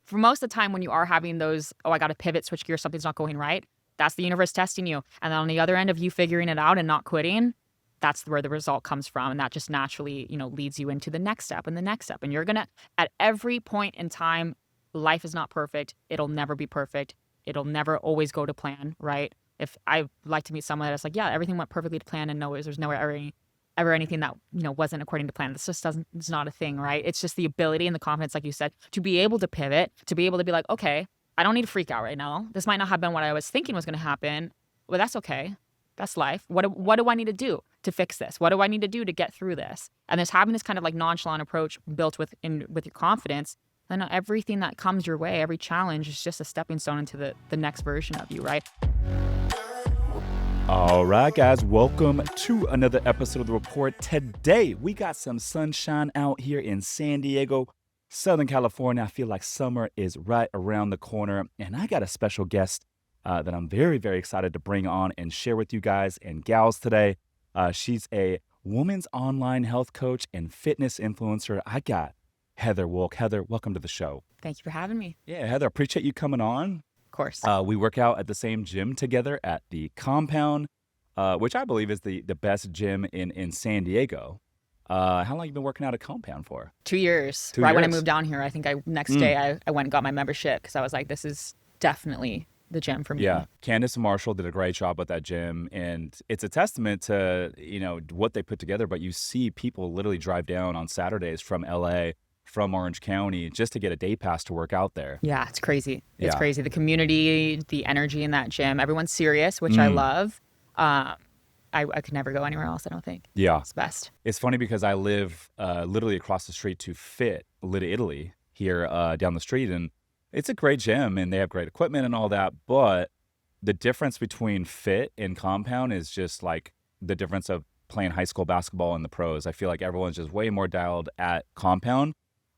for most of the time when you are having those, oh, I got to pivot, switch gears, something's not going right, that's the universe testing you. And then on the other end of you figuring it out and not quitting, that's where the result comes from. And that just naturally, leads you into the next step and the next step. And you're going to, at every point in time, life is not perfect. It'll never be perfect. It'll never always go to plan, right? If I like to meet someone that's like, yeah, everything went perfectly to plan and there's nowhere ever anything that, wasn't according to plan. This just it's not a thing, right? It's just the ability and the confidence, like you said, to be able to pivot, to be able to be like, okay, I don't need to freak out right now. This might not have been what I was thinking was going to happen. Well, that's okay. That's life. What do I need to do to fix this? What do I need to do to get through this? And this having this kind of like nonchalant approach built with your confidence, then everything that comes your way, every challenge is just a stepping stone into the next version of you, right? All right, guys, welcome to another episode of The Report. Today, we got some sunshine out here in San Diego, Southern California. I feel like summer is right around the corner, and I got a special guest that I'm very, very excited to bring on and share with you guys and gals today. She's a woman's online health coach and fitness influencer. I got Heather Woelk. Heather, welcome to the show. Thank you for having me. Yeah, Heather, appreciate you coming on. Of course. We work out at the same gym together at the Compound, which I believe is the best gym in San Diego. How long have you been working out at Compound for? 2 years. 2 Right when I years. moved down here, I think next day I went and got my membership because I was like, this is definitely the gym for me. Yeah, Candace and Marshall did a great job with that gym, and it's a testament to what they put together. But you see people literally drive down on Saturdays from LA, from Orange County, just to get a day pass to work out there. Yeah, it's crazy. It's Yeah. crazy. The community, the energy in that gym, everyone's serious, which I love. I could never go anywhere else, I don't think. Yeah, It's best. it's funny because I live literally across the street to Fit Little Italy here down the street, and it's a great gym, and they have great equipment and all that. But the difference between Fit and Compound is just like the difference of playing high school basketball and the pros. I feel like everyone's just way more dialed at Compound.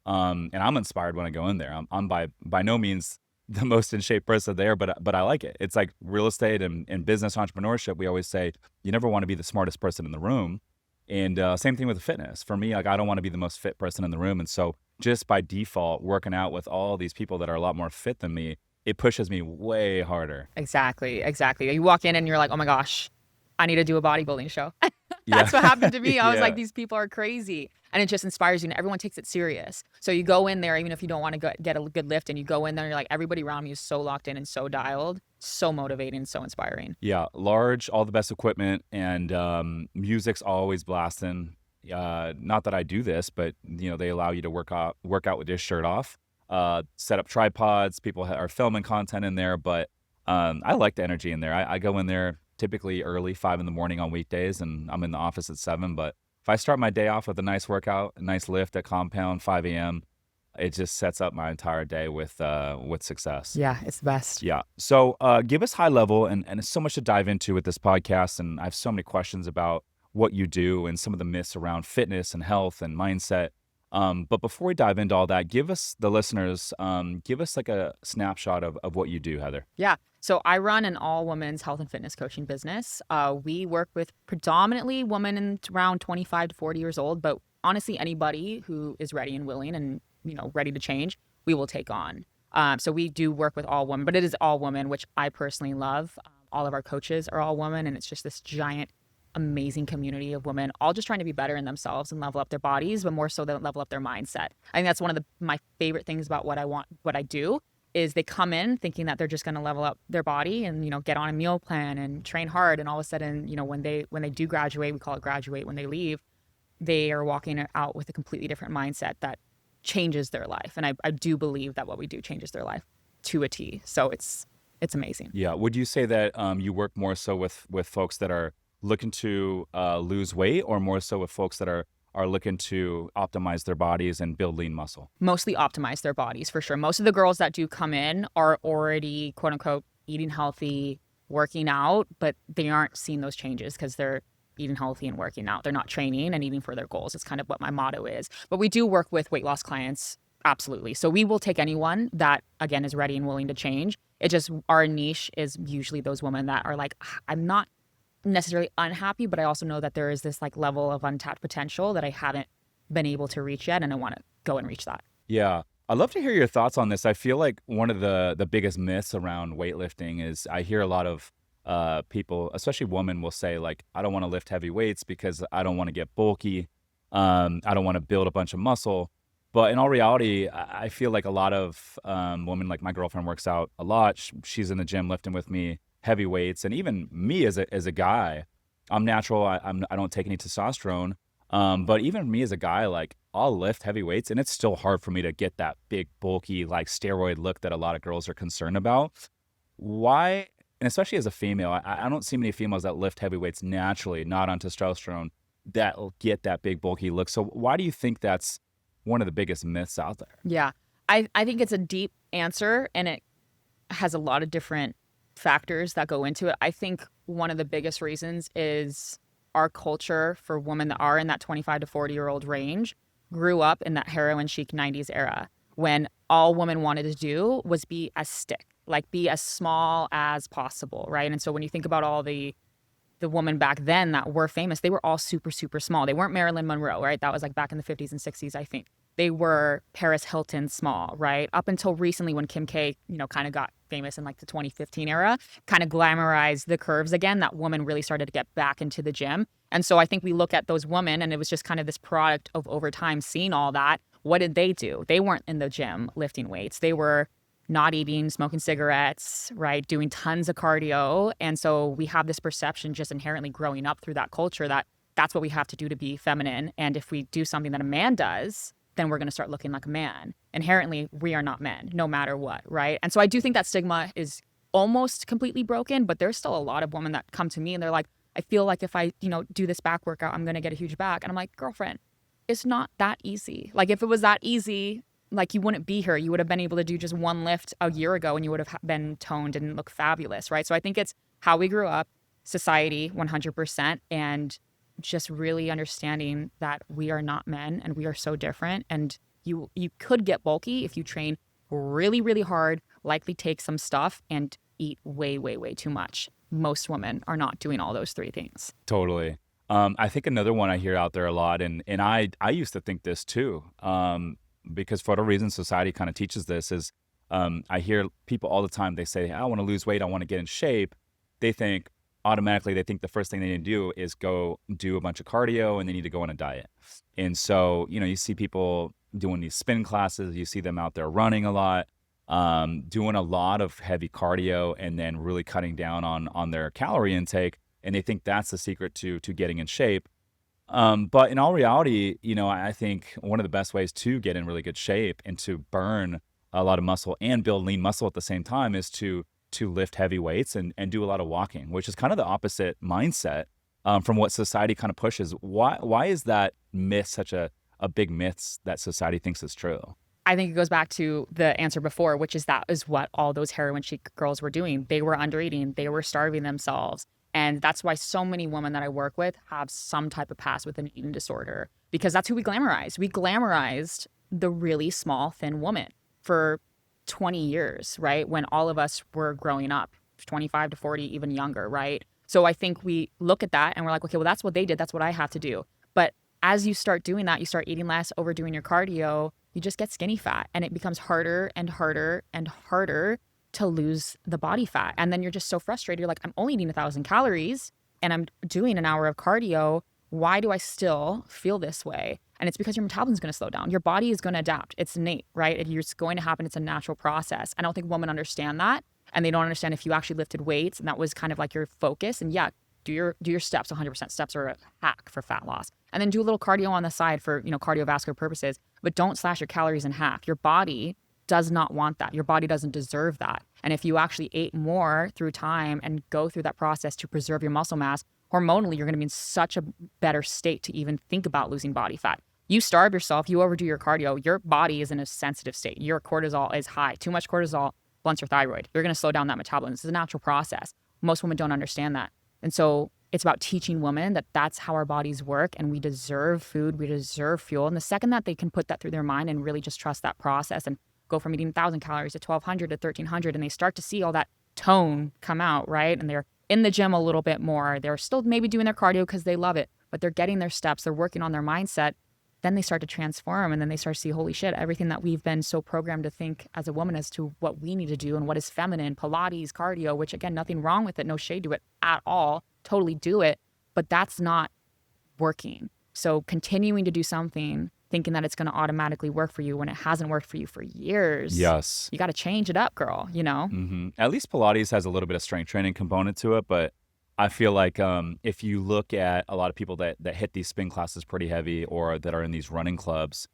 And I'm inspired when I go in there. I'm by no means the most in shape person there, but I like it. It's like real estate and business entrepreneurship. We always say you never want to be the smartest person in the room. And same thing with the fitness. For me, like I don't want to be the most fit person in the room. And so just by default, working out with all these people that are a lot more fit than me, it pushes me way harder. Exactly. You walk in and you're like, oh my gosh, I need to do a bodybuilding show. Yeah. That's what happened to me. I was Yeah. like, these people are crazy. And it just inspires you. And everyone takes it serious. So you go in there, even if you don't want to get a good lift, and you go in there, you're like, everybody around me is so locked in and so dialed, so motivating, so inspiring. Yeah, large, all the best equipment, and music's always blasting. Not that I do this, but they allow you to work out with your shirt off. Set up tripods. People are filming content in there, but I like the energy in there. I go in there typically early, 5 a.m. on weekdays, and I'm in the office at 7. But if I start my day off with a nice workout, a nice lift at Compound, 5 a.m., it just sets up my entire day with success. Yeah, it's the best. Yeah. So give us high level, and it's so much to dive into with this podcast. And I have so many questions about what you do and some of the myths around fitness and health and mindset. But before we dive into all that, give us, the listeners, like a snapshot of what you do, Heather. Yeah. So I run an all-women's health and fitness coaching business. We work with predominantly women around 25 to 40 years old, but honestly, anybody who is ready and willing and ready to change, we will take on. So we do work with all women, but it is all women, which I personally love. All of our coaches are all women, and it's just this giant, amazing community of women, all just trying to be better in themselves and level up their bodies, but more so than level up their mindset. I think that's one of my favorite things about what I do, is they come in thinking that they're just going to level up their body and get on a meal plan and train hard, and all of a sudden, when they do graduate, we call it graduate, when they leave, they are walking out with a completely different mindset that changes their life. And I do believe that what we do changes their life to a T. So it's amazing. Yeah. Would you say that you work more so with folks that are looking to lose weight, or more so with folks that are looking to optimize their bodies and build lean muscle? Mostly optimize their bodies, for sure. Most of the girls that do come in are already, quote unquote, eating healthy, working out, but they aren't seeing those changes because they're eating healthy and working out. They're not training and eating for their goals. It's kind of what my motto is. But we do work with weight loss clients, absolutely. So we will take anyone that, again, is ready and willing to change. It just, our niche is usually those women that are like, I'm not necessarily unhappy, but I also know that there is this like level of untapped potential that I haven't been able to reach yet, and I want to go and reach that. Yeah. I'd love to hear your thoughts on this. I feel like one of the biggest myths around weightlifting is I hear a lot of people, especially women, will say like, I don't want to lift heavy weights because I don't want to get bulky. I don't want to build a bunch of muscle. But in all reality, I feel like a lot of women, like my girlfriend works out a lot. She's in the gym lifting with me, heavy weights, and even me as a guy, I'm natural. I don't take any testosterone. But even me as a guy, like I'll lift heavy weights and it's still hard for me to get that big, bulky, like steroid look that a lot of girls are concerned about. Why? And especially as a female, I don't see many females that lift heavy weights naturally, not on testosterone, that'll get that big, bulky look. So why do you think that's one of the biggest myths out there? Yeah. I think it's a deep answer and it has a lot of different factors that go into it. I think one of the biggest reasons is our culture for women that are in that 25 to 40-year-old range grew up in that heroin chic 90s era when all women wanted to do was be as stick, like be as small as possible, right? And so when you think about all the women back then that were famous, they were all super, super small. They weren't Marilyn Monroe, right? That was like back in the 50s and 60s, I think. They were Paris Hilton small, right? Up until recently when Kim K, kind of got famous in like the 2015 era, kind of glamorized the curves again. That woman really started to get back into the gym. And so I think we look at those women and it was just kind of this product of over time seeing all that. What did they do? They weren't in the gym lifting weights. They were not eating, smoking cigarettes, right? Doing tons of cardio. And so we have this perception just inherently growing up through that culture that that's what we have to do to be feminine. And if we do something that a man does, then we're going to start looking like a man. Inherently, we are not men, no matter what, right? And so I do think that stigma is almost completely broken, but there's still a lot of women that come to me and they're like, I feel like if I, do this back workout, I'm going to get a huge back. And I'm like, girlfriend, it's not that easy. Like if it was that easy, like you wouldn't be here. You would have been able to do just one lift a year ago and you would have been toned and look fabulous, right? So I think it's how we grew up, society 100%, and just really understanding that we are not men and we are so different. And you could get bulky if you train really, really hard, likely take some stuff and eat way, way, way too much. Most women are not doing all those three things. Totally. I think another one I hear out there a lot, and I used to think this too, because for whatever reason society kind of teaches this, is I hear people all the time, they say, I want to lose weight, I want to get in shape. They think the first thing they need to do is go do a bunch of cardio and they need to go on a diet. And so, you see people doing these spin classes, you see them out there running a lot, doing a lot of heavy cardio and then really cutting down on their calorie intake. And they think that's the secret to getting in shape. But in all reality, I think one of the best ways to get in really good shape and to burn a lot of muscle and build lean muscle at the same time is to lift heavy weights and do a lot of walking, which is kind of the opposite mindset from what society kind of pushes. Why is that myth such a big myth that society thinks is true? I think it goes back to the answer before, which is that is what all those heroin chic girls were doing. They were under eating, they were starving themselves. And that's why so many women that I work with have some type of past with an eating disorder, because that's who we glamorized. We glamorized the really small, thin woman for 20 years, right? When all of us were growing up, 25 to 40, even younger, right? So I think we look at that and we're like, okay, well, that's what they did. That's what I have to do. But as you start doing that, you start eating less, overdoing your cardio, you just get skinny fat, and it becomes harder and harder and harder to lose the body fat. And then you're just so frustrated. You're like, I'm only eating 1,000 calories and I'm doing an hour of cardio. Why do I still feel this way? And it's because your metabolism is going to slow down. Your body is going to adapt. It's innate, right? It's going to happen. It's a natural process. I don't think women understand that. And they don't understand if you actually lifted weights and that was kind of like your focus. And yeah, do your steps 100%. Steps are a hack for fat loss. And then do a little cardio on the side for, cardiovascular purposes, but don't slash your calories in half. Your body does not want that. Your body doesn't deserve that. And if you actually ate more through time and go through that process to preserve your muscle mass, hormonally, you're going to be in such a better state to even think about losing body fat. You starve yourself, you overdo your cardio, your body is in a sensitive state. Your cortisol is high. Too much cortisol blunts your thyroid. You're going to slow down that metabolism. This is a natural process. Most women don't understand that. And so it's about teaching women that that's how our bodies work and we deserve food, we deserve fuel. And the second that they can put that through their mind and really just trust that process and go from eating 1,000 calories to 1,200 to 1,300, and they start to see all that tone come out, right? And they're in the gym a little bit more. They're still maybe doing their cardio because they love it, but they're getting their steps. They're working on their mindset. then they start to transform, and then they start to see, holy shit, everything that we've been so programmed to think as a woman as to what we need to do and what is feminine, Pilates, cardio, which again, nothing wrong with it, no shade to it at all, totally do it, but that's not working. So continuing to do something thinking that it's going to automatically work for you when it hasn't worked for you for years. Yes. You got to change it up, girl, you know? At least Pilates has a little bit of strength training component to it, but I feel like if you look at a lot of people that hit these spin classes pretty heavy or that are in these running clubs,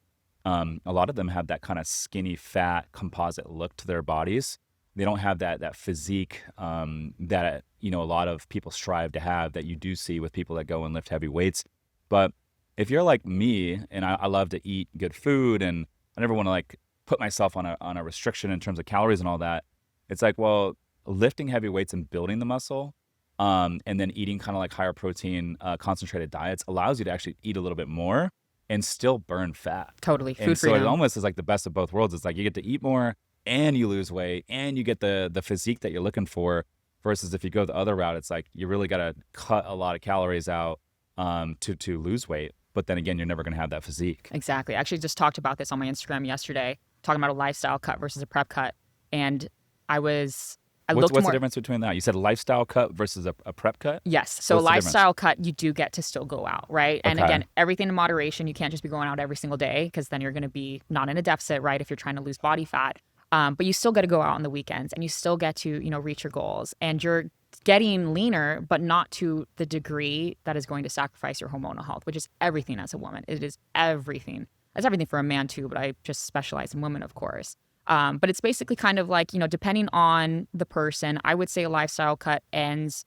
a lot of them have that kind of skinny, fat, composite look to their bodies. They don't have that physique that a lot of people strive to have that you do see with people that go and lift heavy weights. But if you're like me, and I love to eat good food, and I never want to like put myself on a restriction in terms of calories and all that, it's like, well, lifting heavy weights and building the muscle, and then eating kind of like higher protein, concentrated diets allows you to actually eat a little bit more and still burn fat. Totally. Food And so freedom. it almost is like the best of both worlds. It's like you get to eat more and you lose weight and you get the physique that you're looking for, versus if you go the other route, it's like you really got to cut a lot of calories out to lose weight. But then again, you're never going to have that physique. Exactly. I actually just talked about this on my Instagram yesterday, talking about a lifestyle cut versus a prep cut. And What's looked the more. difference between that? You said a lifestyle cut versus a prep cut? Yes. So a What's the difference? lifestyle cut, you do get to still go out, right? And Okay. again, everything in moderation. You can't just be going out every single day, because then you're going to be not in a deficit, right? If you're trying to lose body fat. But you still got to go out on the weekends, and you still get to, reach your goals, and you're getting leaner, but not to the degree that is going to sacrifice your hormonal health, which is everything as a woman. It is everything. It's everything for a man too, but I just specialize in women, of course. But it's basically kind of like, depending on the person, I would say a lifestyle cut ends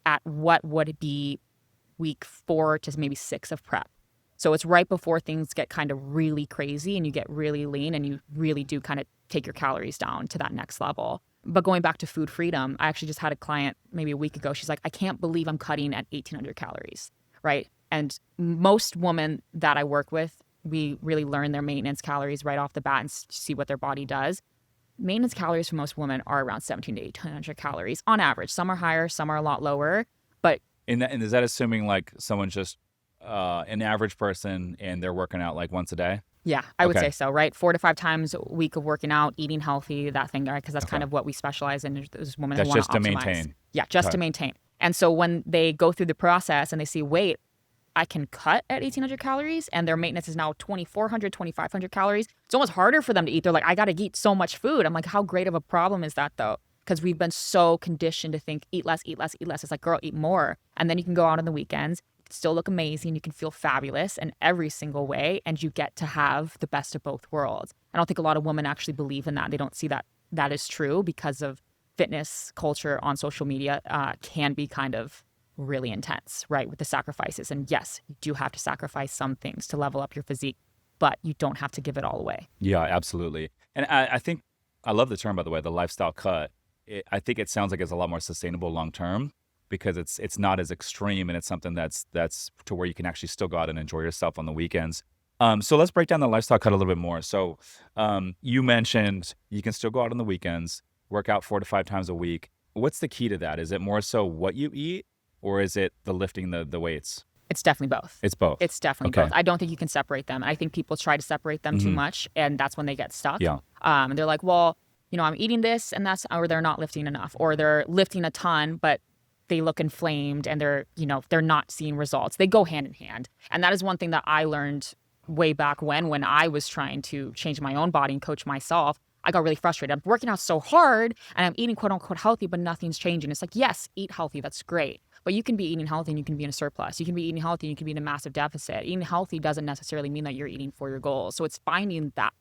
at what would be week 4 to maybe 6 of prep. So it's right before things get kind of really crazy and you get really lean and you really do kind of take your calories down to that next level. But going back to food freedom, I actually just had a client maybe a week ago. She's like, I can't believe I'm cutting at 1,800 calories, right? And most women that I work with, we really learn their maintenance calories right off the bat and see what their body does. Maintenance calories for most women are around 1,700 to 1,800 calories on average. Some are higher, some are a lot lower. But And is that assuming like someone's just an average person and they're working out like once a day? yeah, I would Okay. say so, right? 4 to 5 times a week of working out, eating healthy, that thing, right? Because that's Okay. kind of what we specialize in. Is those women That's who want just to maintain. Yeah, just Okay. to maintain. And so when they go through the process and they see, wait, I can cut at 1,800 calories and their maintenance is now 2,400, 2,500 calories. It's almost harder for them to eat. They're like, I got to eat so much food. I'm like, how great of a problem is that though? Because we've been so conditioned to think, eat less, eat less, eat less. It's like, girl, eat more. And then you can go out on the weekends, still look amazing. You can feel fabulous in every single way. And you get to have the best of both worlds. I don't think a lot of women actually believe in that. They don't see that that is true because of fitness culture on social media can be kind of really intense, right? With the sacrifices. And yes, you do have to sacrifice some things to level up your physique, but you don't have to give it all away. Yeah, absolutely. And I think I love the term, by the way, the lifestyle cut. I think it sounds like it's a lot more sustainable long term because it's not as extreme and it's something that's to where you can actually still go out and enjoy yourself on the weekends. So let's break down the lifestyle cut a little bit more. So you mentioned you can still go out on the weekends, work out 4 to 5 times a week. What's the key to that? Is it more so what you eat or is it the lifting the weights? It's definitely both. It's both. It's definitely Okay. both. I don't think you can separate them. I think people try to separate them too much, and that's when they get stuck. Yeah. And they're like, well, I'm eating this, and that's, or they're not lifting enough, or they're lifting a ton, but they look inflamed, and they're not seeing results. They go hand in hand, and that is one thing that I learned way back when I was trying to change my own body and coach myself. I got really frustrated. I'm working out so hard, and I'm eating quote unquote healthy, but nothing's changing. It's like, yes, eat healthy. That's great. But you can be eating healthy and you can be in a surplus. You can be eating healthy and you can be in a massive deficit. Eating healthy doesn't necessarily mean that you're eating for your goals. So it's finding that,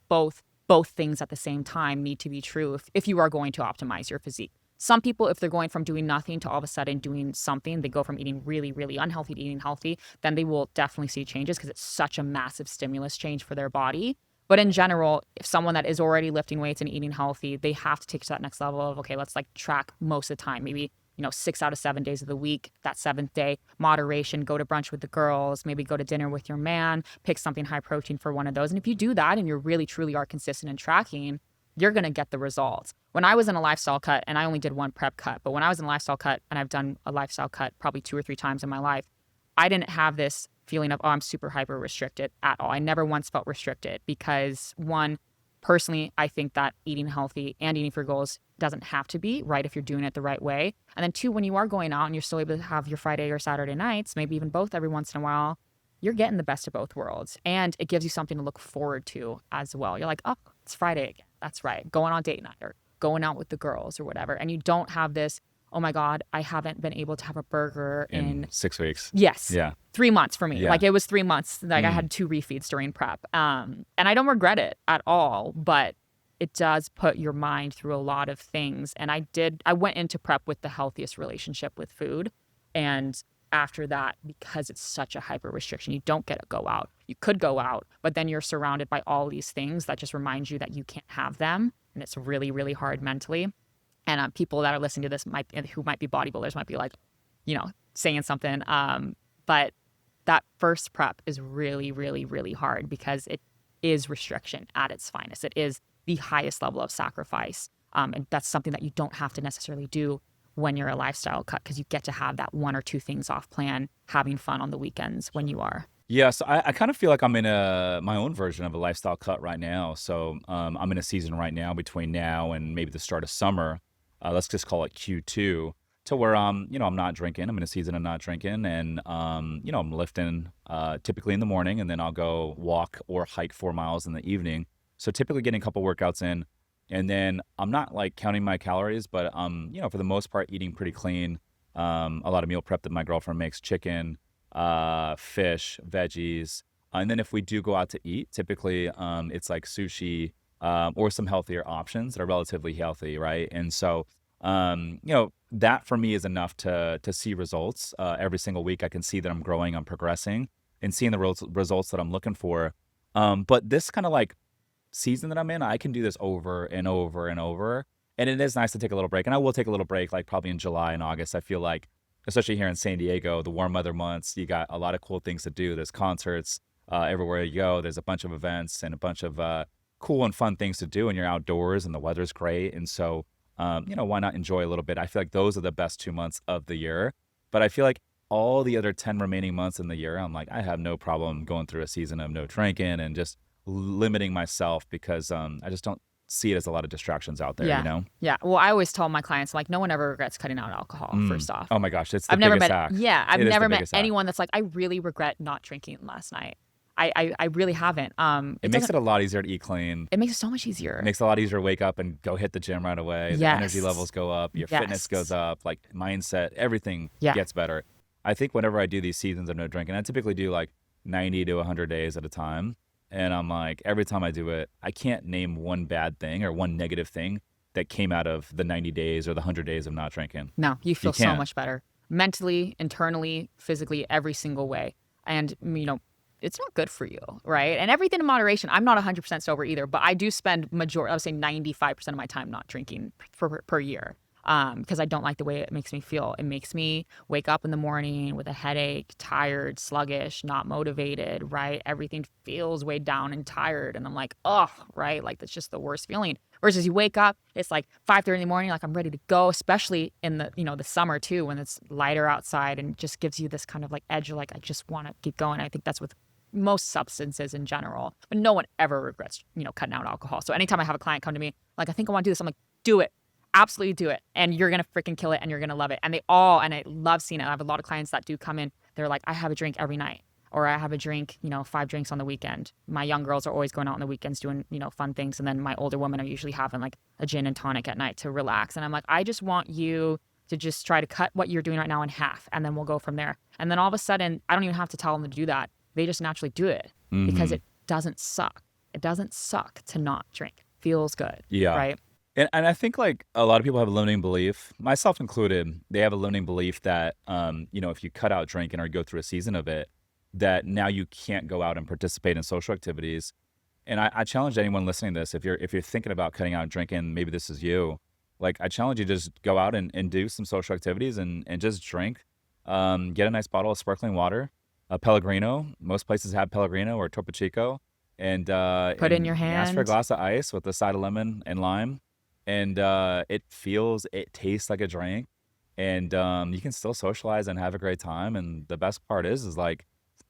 both things at the same time need to be true if you are going to optimize your physique. Some people, if they're going from doing nothing to all of a sudden doing something, they go from eating really, really unhealthy to eating healthy, then they will definitely see changes because it's such a massive stimulus change for their body. But in general, if someone that is already lifting weights and eating healthy, they have to take to that next level of, okay, let's like track most of the time, maybe 6 out of 7 days of the week. That 7th day, moderation, go to brunch with the girls, maybe go to dinner with your man, pick something high protein for one of those. And if you do that and you really, truly are consistent in tracking, you're going to get the results. When I was in a lifestyle cut, and I only did one prep cut, but when I was in a lifestyle cut, and I've done a lifestyle cut probably 2 or 3 times in my life, I didn't have this feeling of, oh, I'm super hyper restricted at all. I never once felt restricted because, one, personally, I think that eating healthy and eating for your goals doesn't have to be right if you're doing it the right way. And then two, when you are going out and you're still able to have your Friday or Saturday nights, maybe even both every once in a while, you're getting the best of both worlds. And it gives you something to look forward to as well. You're like, oh, it's Friday again. That's right. Going on date night or going out with the girls or whatever. And you don't have this, oh my God, I haven't been able to have a burger In 6 weeks. yes, Yeah. 3 months for me. Yeah. Like it was 3 months. Like I Mm. had 2 refeeds during prep. And I don't regret it at all, but it does put your mind through a lot of things. And I went into prep with the healthiest relationship with food. And after that, because it's such a hyper restriction, you don't get to go out. You could go out, but then you're surrounded by all these things that just remind you that you can't have them. And it's really, really hard mentally. And people that are listening to this who might be bodybuilders might be like, saying something. But that first prep is really, really, really hard because it is restriction at its finest. It is the highest level of sacrifice. And that's something that you don't have to necessarily do when you're a lifestyle cut because you get to have that 1 or 2 things off plan, having fun on the weekends when you are. Yeah, so I kind of feel like I'm in my own version of a lifestyle cut right now. So I'm in a season right now between now and maybe the start of summer. Let's just call it Q2, to where I'm not drinking. I'm in a season of not drinking, and I'm lifting typically in the morning, and then I'll go walk or hike 4 miles in the evening. So typically getting a couple workouts in, and then I'm not like counting my calories, but for the most part eating pretty clean. A lot of meal prep that my girlfriend makes: chicken, fish, veggies, and then if we do go out to eat, typically it's like sushi or some healthier options that are relatively healthy, right? And so that for me is enough to see results every single week. I can see that I'm growing, I'm progressing, and seeing the results that I'm looking for. But this kind of like season that I'm in, I can do this over and over and over. And it is nice to take a little break. And I will take a little break, like probably in July and August. I feel like, especially here in San Diego, the warm weather months, you got a lot of cool things to do. There's concerts everywhere you go. There's a bunch of events and a bunch of cool and fun things to do. And you're outdoors and the weather's great. And so, why not enjoy a little bit? I feel like those are the best 2 months of the year. But I feel like all the other 10 remaining months in the year, I'm like, I have no problem going through a season of no drinking and just limiting myself because I just don't see it as a lot of distractions out there, Yeah. Yeah. Well, I always tell my clients, like, no one ever regrets cutting out alcohol, first off. Oh my gosh, it's the I've never biggest met, hack. yeah, I've It is the never met biggest hack. anyone that's like, I really regret not drinking last night. I really haven't. It makes it a lot easier to eat clean. It makes it so much easier. It makes it a lot easier to wake up and go hit the gym right away. The energy Yes. levels go up, your fitness goes Yes. up, like mindset, everything Yeah. gets better. I think whenever I do these seasons of no drinking, I typically do like 90 to 100 days at a time. And I'm like, every time I do it, I can't name one bad thing or one negative thing that came out of the 90 days or the 100 days of not drinking. No, you feel so can't. much better mentally, internally, physically, every single way. And, it's not good for you, right? And everything in moderation. I'm not 100% sober either, but I do spend I would say 95% of my time not drinking per year because I don't like the way it makes me feel. It makes me wake up in the morning with a headache, tired, sluggish, not motivated, right? Everything feels weighed down and tired. And I'm like, oh, right? Like, that's just the worst feeling. Versus you wake up, it's like 5:30 in the morning, like I'm ready to go, especially in the, the summer too, when it's lighter outside and just gives you this kind of like edge. You're like, I just want to keep going. I think that's with most substances in general, but no one ever regrets, cutting out alcohol. So anytime I have a client come to me, like, I think I want to do this, I'm like, do it. Absolutely do it. And you're going to freaking kill it and you're going to love it. And and I love seeing it. I have a lot of clients that do come in. They're like, I have a drink every night, or I have a drink, 5 drinks on the weekend. My young girls are always going out on the weekends doing, fun things. And then my older women are usually having like a gin and tonic at night to relax. And I'm like, I just want you to just try to cut what you're doing right now in half. And then we'll go from there. And then all of a sudden, I don't even have to tell them to do that. They just naturally do it because it doesn't suck. It doesn't suck to not drink. It feels good. Yeah. Right. And I think like a lot of people have a limiting belief, myself included. They have a limiting belief that, if you cut out drinking or go through a season of it, that now you can't go out and participate in social activities. And I challenge anyone listening to this, if you're thinking about cutting out drinking, maybe this is you. Like, I challenge you to just go out and do some social activities and just drink. Get a nice bottle of sparkling water, a Pellegrino. Most places have Pellegrino or Topo Chico. And Put it in your ask for a hand. glass of ice with a side of lemon and lime. And it tastes like a drink. and you can still socialize and have a great time. And the best part is like,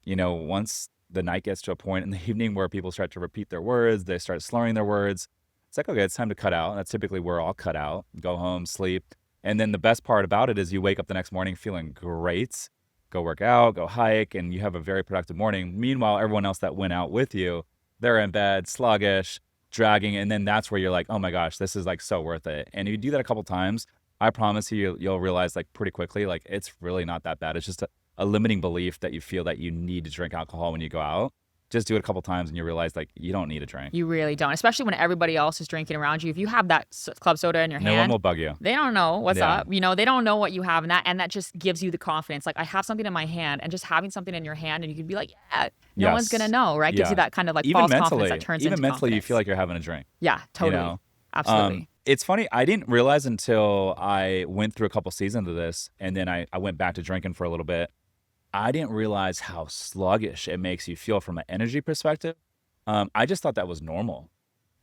once the night gets to a point in the evening where people start to repeat their words, they start slurring their words. It's like, okay, it's time to cut out. That's typically where I'll cut out, go home, sleep. And then the best part about it is you wake up the next morning feeling great, go work out, go hike, and you have a very productive morning. Meanwhile, everyone else that went out with you, they're in bed, sluggish, dragging. And then that's where you're like, oh my gosh, this is like so worth it. And you do that a couple times, I promise you'll realize like pretty quickly, like it's really not that bad. It's just a limiting belief that you feel that you need to drink alcohol when you go out. Just do it a couple times and you realize like you don't need a drink. You really don't, especially when everybody else is drinking around you. If you have that club soda in your No one hand, will bug you. they don't know what's Yeah. up. They don't know what you have, and that just gives you the confidence. Like, I have something in my hand, and just having something in your hand, and you can be like, yeah, no one's gonna Yes. know, right? Gives you Yeah. that kind of like Even false confidence mentally, that turns even into mentally, you confidence. feel like you're having a drink. Yeah, You totally, know, absolutely. it's funny. I didn't realize until I went through a couple seasons of this, and then I went back to drinking for a little bit. I didn't realize how sluggish it makes you feel from an energy perspective. I just thought that was normal.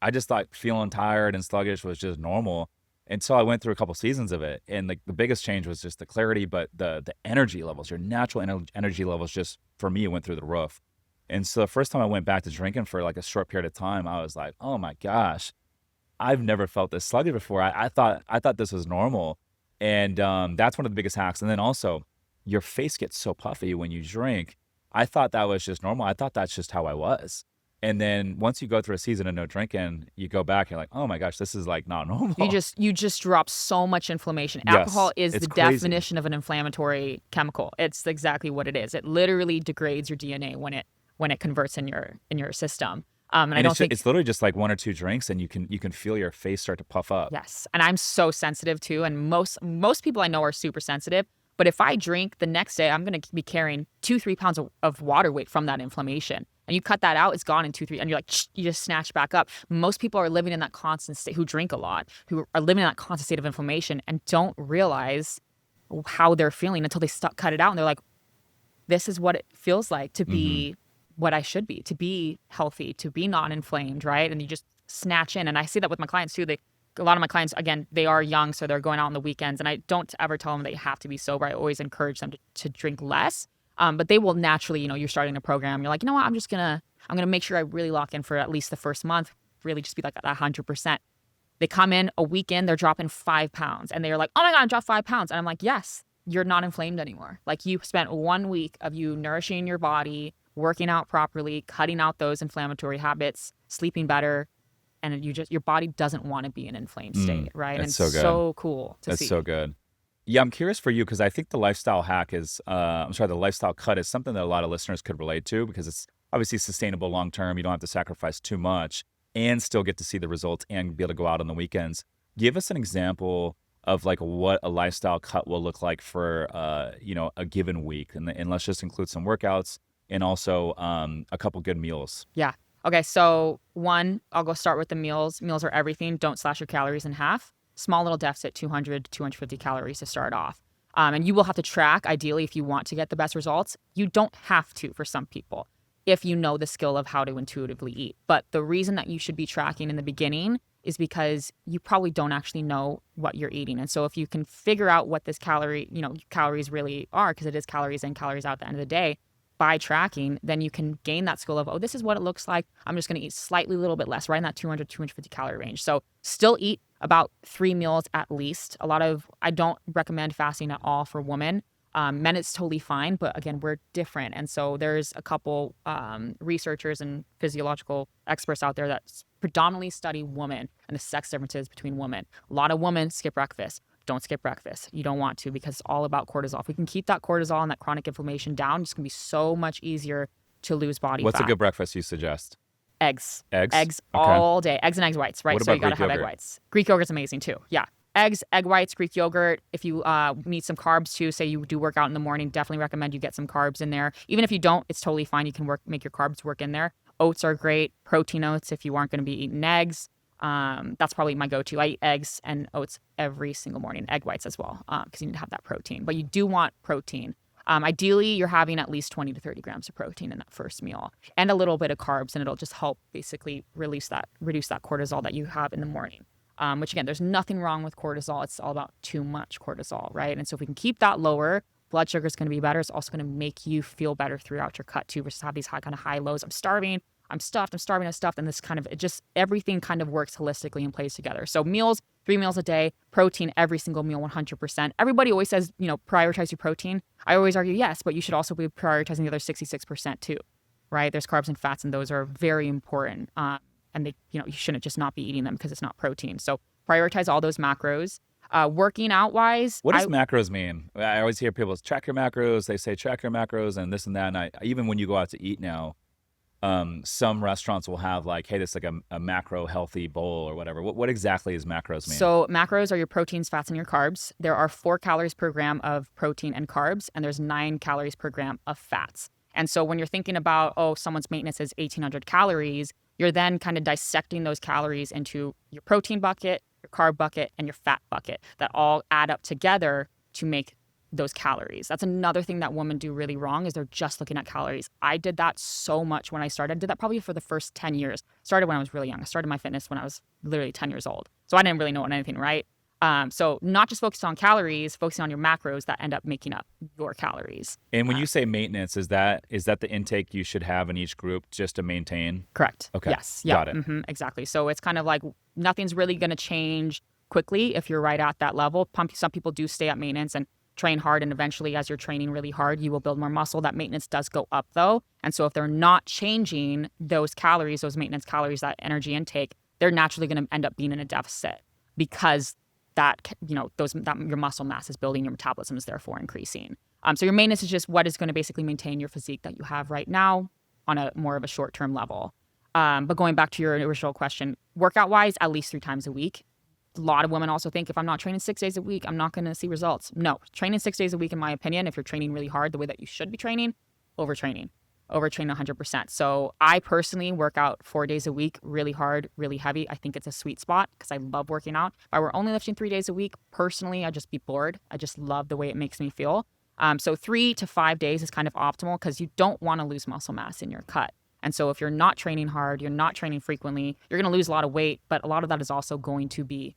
I just thought feeling tired and sluggish was just normal until I went through a couple seasons of it. And like the biggest change was just the clarity, but the energy levels, your natural energy levels, just for me, went through the roof. And so the first time I went back to drinking for like a short period of time, I was like, oh my gosh, I've never felt this sluggish before. I thought this was normal. And that's one of the biggest hacks. And then also, your face gets so puffy when you drink. I thought that was just normal. I thought that's just how I was. And then once you go through a season of no drinking, you go back and you're like, oh my gosh, this is like not normal. You just drop so much inflammation. Yes, Alcohol is it's the crazy. definition of an inflammatory chemical. It's exactly what it is. It literally degrades your DNA when it converts in your system. And I And don't think it's literally just like one or two drinks, and you can feel your face start to puff up. yes. And I'm so sensitive too. And most people I know are super sensitive. But if I drink the next day, I'm going to be carrying 2-3 pounds of water weight from that inflammation. And you cut that out, it's gone in 2-3, and you're like, you just snatch back up. Most people are living in that constant state, who drink a lot, who are living in that constant state of inflammation and don't realize how they're feeling until they cut it out. And they're like, this is what it feels like to be what I should be, to be healthy, to be non-inflamed, right? And you just snatch in. And I see that with my clients too. A lot of my clients, again, they are young, so they're going out on the weekends. And I don't ever tell them they have to be sober. I always encourage them to drink less. But they will naturally, you're starting a program. You're like, you know what? I'm gonna make sure I really lock in for at least the first month. Really, just be like at 100%. They come in a weekend, they're dropping 5 pounds, and they're like, oh my god, I dropped 5 pounds. And I'm like, yes, you're not inflamed anymore. Like, you spent 1 week of you nourishing your body, working out properly, cutting out those inflammatory habits, sleeping better, and your body doesn't want to be in an inflamed state, right? That's and so good. so cool to see. That's so good. Yeah, I'm curious for you because I think the lifestyle hack is, the lifestyle cut is something that a lot of listeners could relate to because it's obviously sustainable long term. You don't have to sacrifice too much and still get to see the results and be able to go out on the weekends. Give us an example of like what a lifestyle cut will look like for, a given week. And let's just include some workouts and also a couple good meals. Yeah. Okay, so one, I'll go start with the meals. Meals are everything. Don't slash your calories in half. Small little deficit, 200 to 250 calories to start off. And you will have to track, ideally, if you want to get the best results. You don't have to for some people if you know the skill of how to intuitively eat. But the reason that you should be tracking in the beginning is because you probably don't actually know what you're eating. And so if you can figure out what this calories really are, because it is calories in, calories out at the end of the day, by tracking, then you can gain that skill of, oh, this is what it looks like. I'm just going to eat slightly a little bit less, right in that 200, 250 calorie range. So still eat about 3 meals at least. I don't recommend fasting at all for women. Men, it's totally fine, but again, we're different. And so there's a couple researchers and physiological experts out there that predominantly study women and the sex differences between women. A lot of women skip breakfast. Don't skip breakfast. You don't want to, because it's all about cortisol. If we can keep that cortisol and that chronic inflammation down, it's going to be so much easier to lose body What's fat. a good breakfast you suggest? Eggs. Eggs? Eggs Okay. all day. Eggs and egg whites, right? What So about you got to Greek have egg yogurt? whites. Greek yogurt's amazing too. Yeah. Eggs, egg whites, Greek yogurt. If you need some carbs too, say you do work out in the morning, definitely recommend you get some carbs in there. Even if you don't, it's totally fine. You can make your carbs work in there. Oats are great. Protein oats if you aren't going to be eating eggs. That's probably my go-to. I eat eggs and oats every single morning. Egg whites as well, because you need to have that protein. But you do want protein. Ideally, you're having at least 20 to 30 grams of protein in that first meal and a little bit of carbs, and it'll just help basically reduce that cortisol that you have in the morning. which again, there's nothing wrong with cortisol. It's all about too much cortisol, right? And so if we can keep that lower, blood sugar is going to be better. It's also going to make you feel better throughout your cut too, versus have these kind of high lows. I'm starving, I'm stuffed, I'm starving, I'm stuffed. And this kind of, it just, everything kind of works holistically and plays together. So meals, 3 meals a day, protein, every single meal, 100%. Everybody always says, prioritize your protein. I always argue, yes, but you should also be prioritizing the other 66% too, right? There's carbs and fats, and those are very important. And they, you shouldn't just not be eating them because it's not protein. So prioritize all those macros. Working out wise, what does macros mean? I always hear people track your macros. They say track your macros and this and that. And even when you go out to eat now, some restaurants will have like, hey, this is like a macro healthy bowl or whatever. What exactly does macros mean? So macros are your proteins, fats, and your carbs. There are 4 calories per gram of protein and carbs, and there's 9 calories per gram of fats. And so when you're thinking about, someone's maintenance is 1,800 calories, you're then kind of dissecting those calories into your protein bucket, your carb bucket, and your fat bucket that all add up together to make those calories. That's another thing that women do really wrong, is they're just looking at calories. I did that so much when I started. I did that probably for the first 10 years. Started when I was really young. I started my fitness when I was literally 10 years old. So I didn't really know anything, right? So not just focusing on calories, focusing on your macros that end up making up your calories. And when you say maintenance, is that the intake you should have in each group just to maintain? Correct. Okay. Yes. Yeah. Got it. Exactly. So it's kind of like nothing's really going to change quickly if you're right at that level. Some people do stay at maintenance and train hard, and eventually as you're training really hard, you will build more muscle. That maintenance does go up though. And so if they're not changing those calories, those maintenance calories, that energy intake, they're naturally going to end up being in a deficit, because that, your muscle mass is building, your metabolism is therefore increasing. So your maintenance is just what is going to basically maintain your physique that you have right now on a more of a short-term level. But going back to your original question, workout-wise, at least 3 times a week. A lot of women also think if I'm not training 6 days a week, I'm not going to see results. No, training 6 days a week, in my opinion, if you're training really hard the way that you should be training, overtrain 100%. So I personally work out 4 days a week, really hard, really heavy. I think it's a sweet spot because I love working out. If I were only lifting 3 days a week, personally, I'd just be bored. I just love the way it makes me feel. So 3 to 5 days is kind of optimal, because you don't want to lose muscle mass in your cut. And so if you're not training hard, you're not training frequently, you're going to lose a lot of weight, but a lot of that is also going to be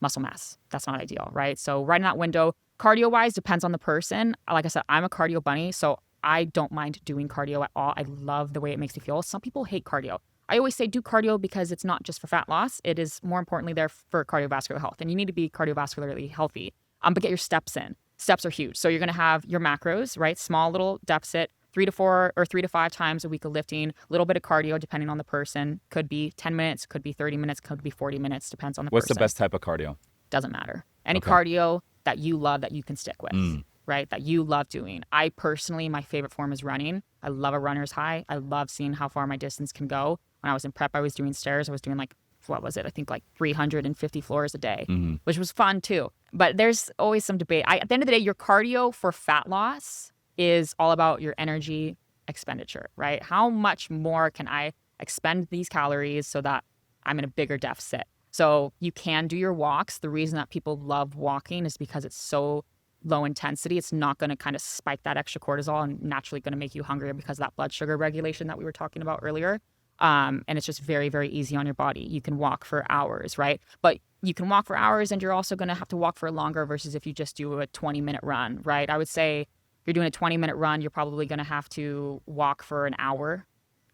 muscle mass. That's not ideal, right? So right in that window, cardio-wise, depends on the person. Like I said, I'm a cardio bunny, so I don't mind doing cardio at all. I love the way it makes me feel. Some people hate cardio. I always say do cardio because it's not just for fat loss. It is more importantly there for cardiovascular health, and you need to be cardiovascularly healthy. But get your steps in. Steps are huge. So you're going to have your macros, right? Small little deficit, 3 to 4 or 3 to 5 times a week of lifting, a little bit of cardio depending on the person. Could be 10 minutes, could be 30 minutes, could be 40 minutes, depends on the person. What's the best type of cardio? Doesn't matter. Any cardio that you love, that you can stick with, right? That you love doing. I personally, my favorite form is running. I love a runner's high. I love seeing how far my distance can go. When I was in prep, I was doing stairs. I was doing like 350 floors a day, which was fun too. But there's always some debate. At the end of the day, your cardio for fat loss is all about your energy expenditure, right? How much more can I expend these calories so that I'm in a bigger deficit? So you can do your walks. The reason that people love walking is because it's so low intensity. It's not going to kind of spike that extra cortisol and naturally going to make you hungrier because of that blood sugar regulation that we were talking about earlier. And it's just very, very easy on your body. You can walk for hours, right? But you can walk for hours and you're also going to have to walk for longer versus if you just do a 20-minute run, right? I would say if you're doing a 20-minute run, you're probably going to have to walk for an hour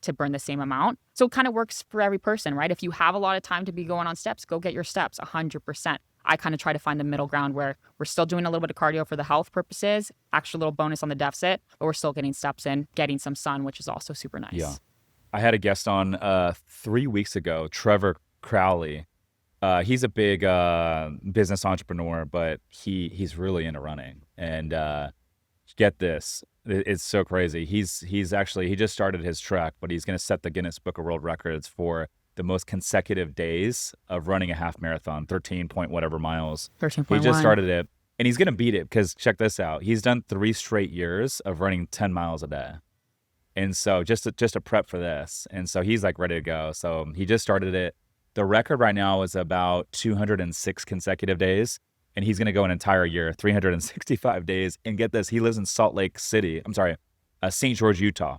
to burn the same amount. So it kind of works for every person, right? If you have a lot of time to be going on steps, go get your steps 100%. I kind of try to find the middle ground where we're still doing a little bit of cardio for the health purposes, extra little bonus on the deficit, but we're still getting steps in, getting some sun, which is also super nice. Yeah. I had a guest on 3 weeks ago, Trevor Crowley. He's a big business entrepreneur, but he's really into running. And get this, it's so crazy. He just started his trek, but he's going to set the Guinness Book of World Records for the most consecutive days of running a half marathon, 13 point whatever miles. 13.1. He just started it, and he's going to beat it because check this out. He's done 3 straight years of running 10 miles a day. And so just to prep for this. And so he's like ready to go. So he just started it. The record right now is about 206 consecutive days. And he's going to go an entire year, 365 days. And get this, he lives in St. George, Utah,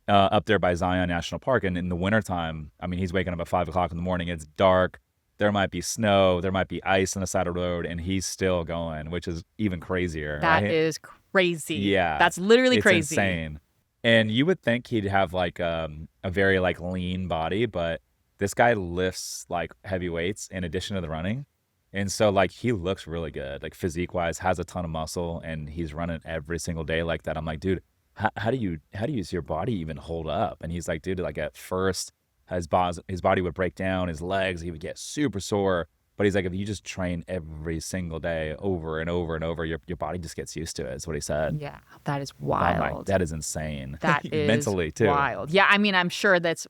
up there by Zion National Park. And in the wintertime, I mean, he's waking up at 5 o'clock in the morning. It's dark. there might be snow, there might be ice on the side of the road, and he's still going, which is even crazier, That right? is crazy. Yeah, That's literally it's crazy. insane. And you would think he'd have like a very like lean body, but this guy lifts like heavy weights in addition to the running. And so like he looks really good, like physique wise, has a ton of muscle, and he's running every single day like that. I'm like, dude, how do you use your body even hold up? And he's like, dude, like at first his body would break down, his legs, he would get super sore. But he's like, if you just train every single day over and over and over, your body just gets used to it. Is what he said. Yeah, that is I'm like, wild. that is insane. That is Mentally too. wild. Yeah, I mean, I'm sure that's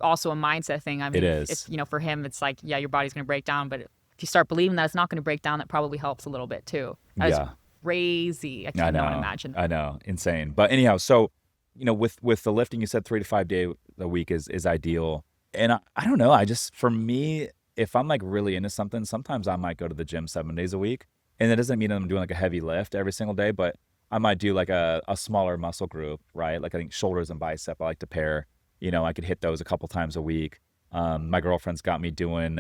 also a mindset thing. I It mean, if is. for him, it's like, yeah, your body's going to break down, but if you start believing that it's not going to break down, that probably helps a little bit too. That is Yeah. crazy. I I cannot know. imagine I that. know. Insane. But anyhow, so with the lifting, you said 3 to 5 day a week is ideal. And I don't know. I just for me, if I'm like really into something, sometimes I might go to the gym 7 days a week. And that doesn't mean I'm doing like a heavy lift every single day, but I might do like a smaller muscle group, right? Like I think shoulders and bicep, I like to pair. I could hit those a couple times a week. My girlfriend's got me doing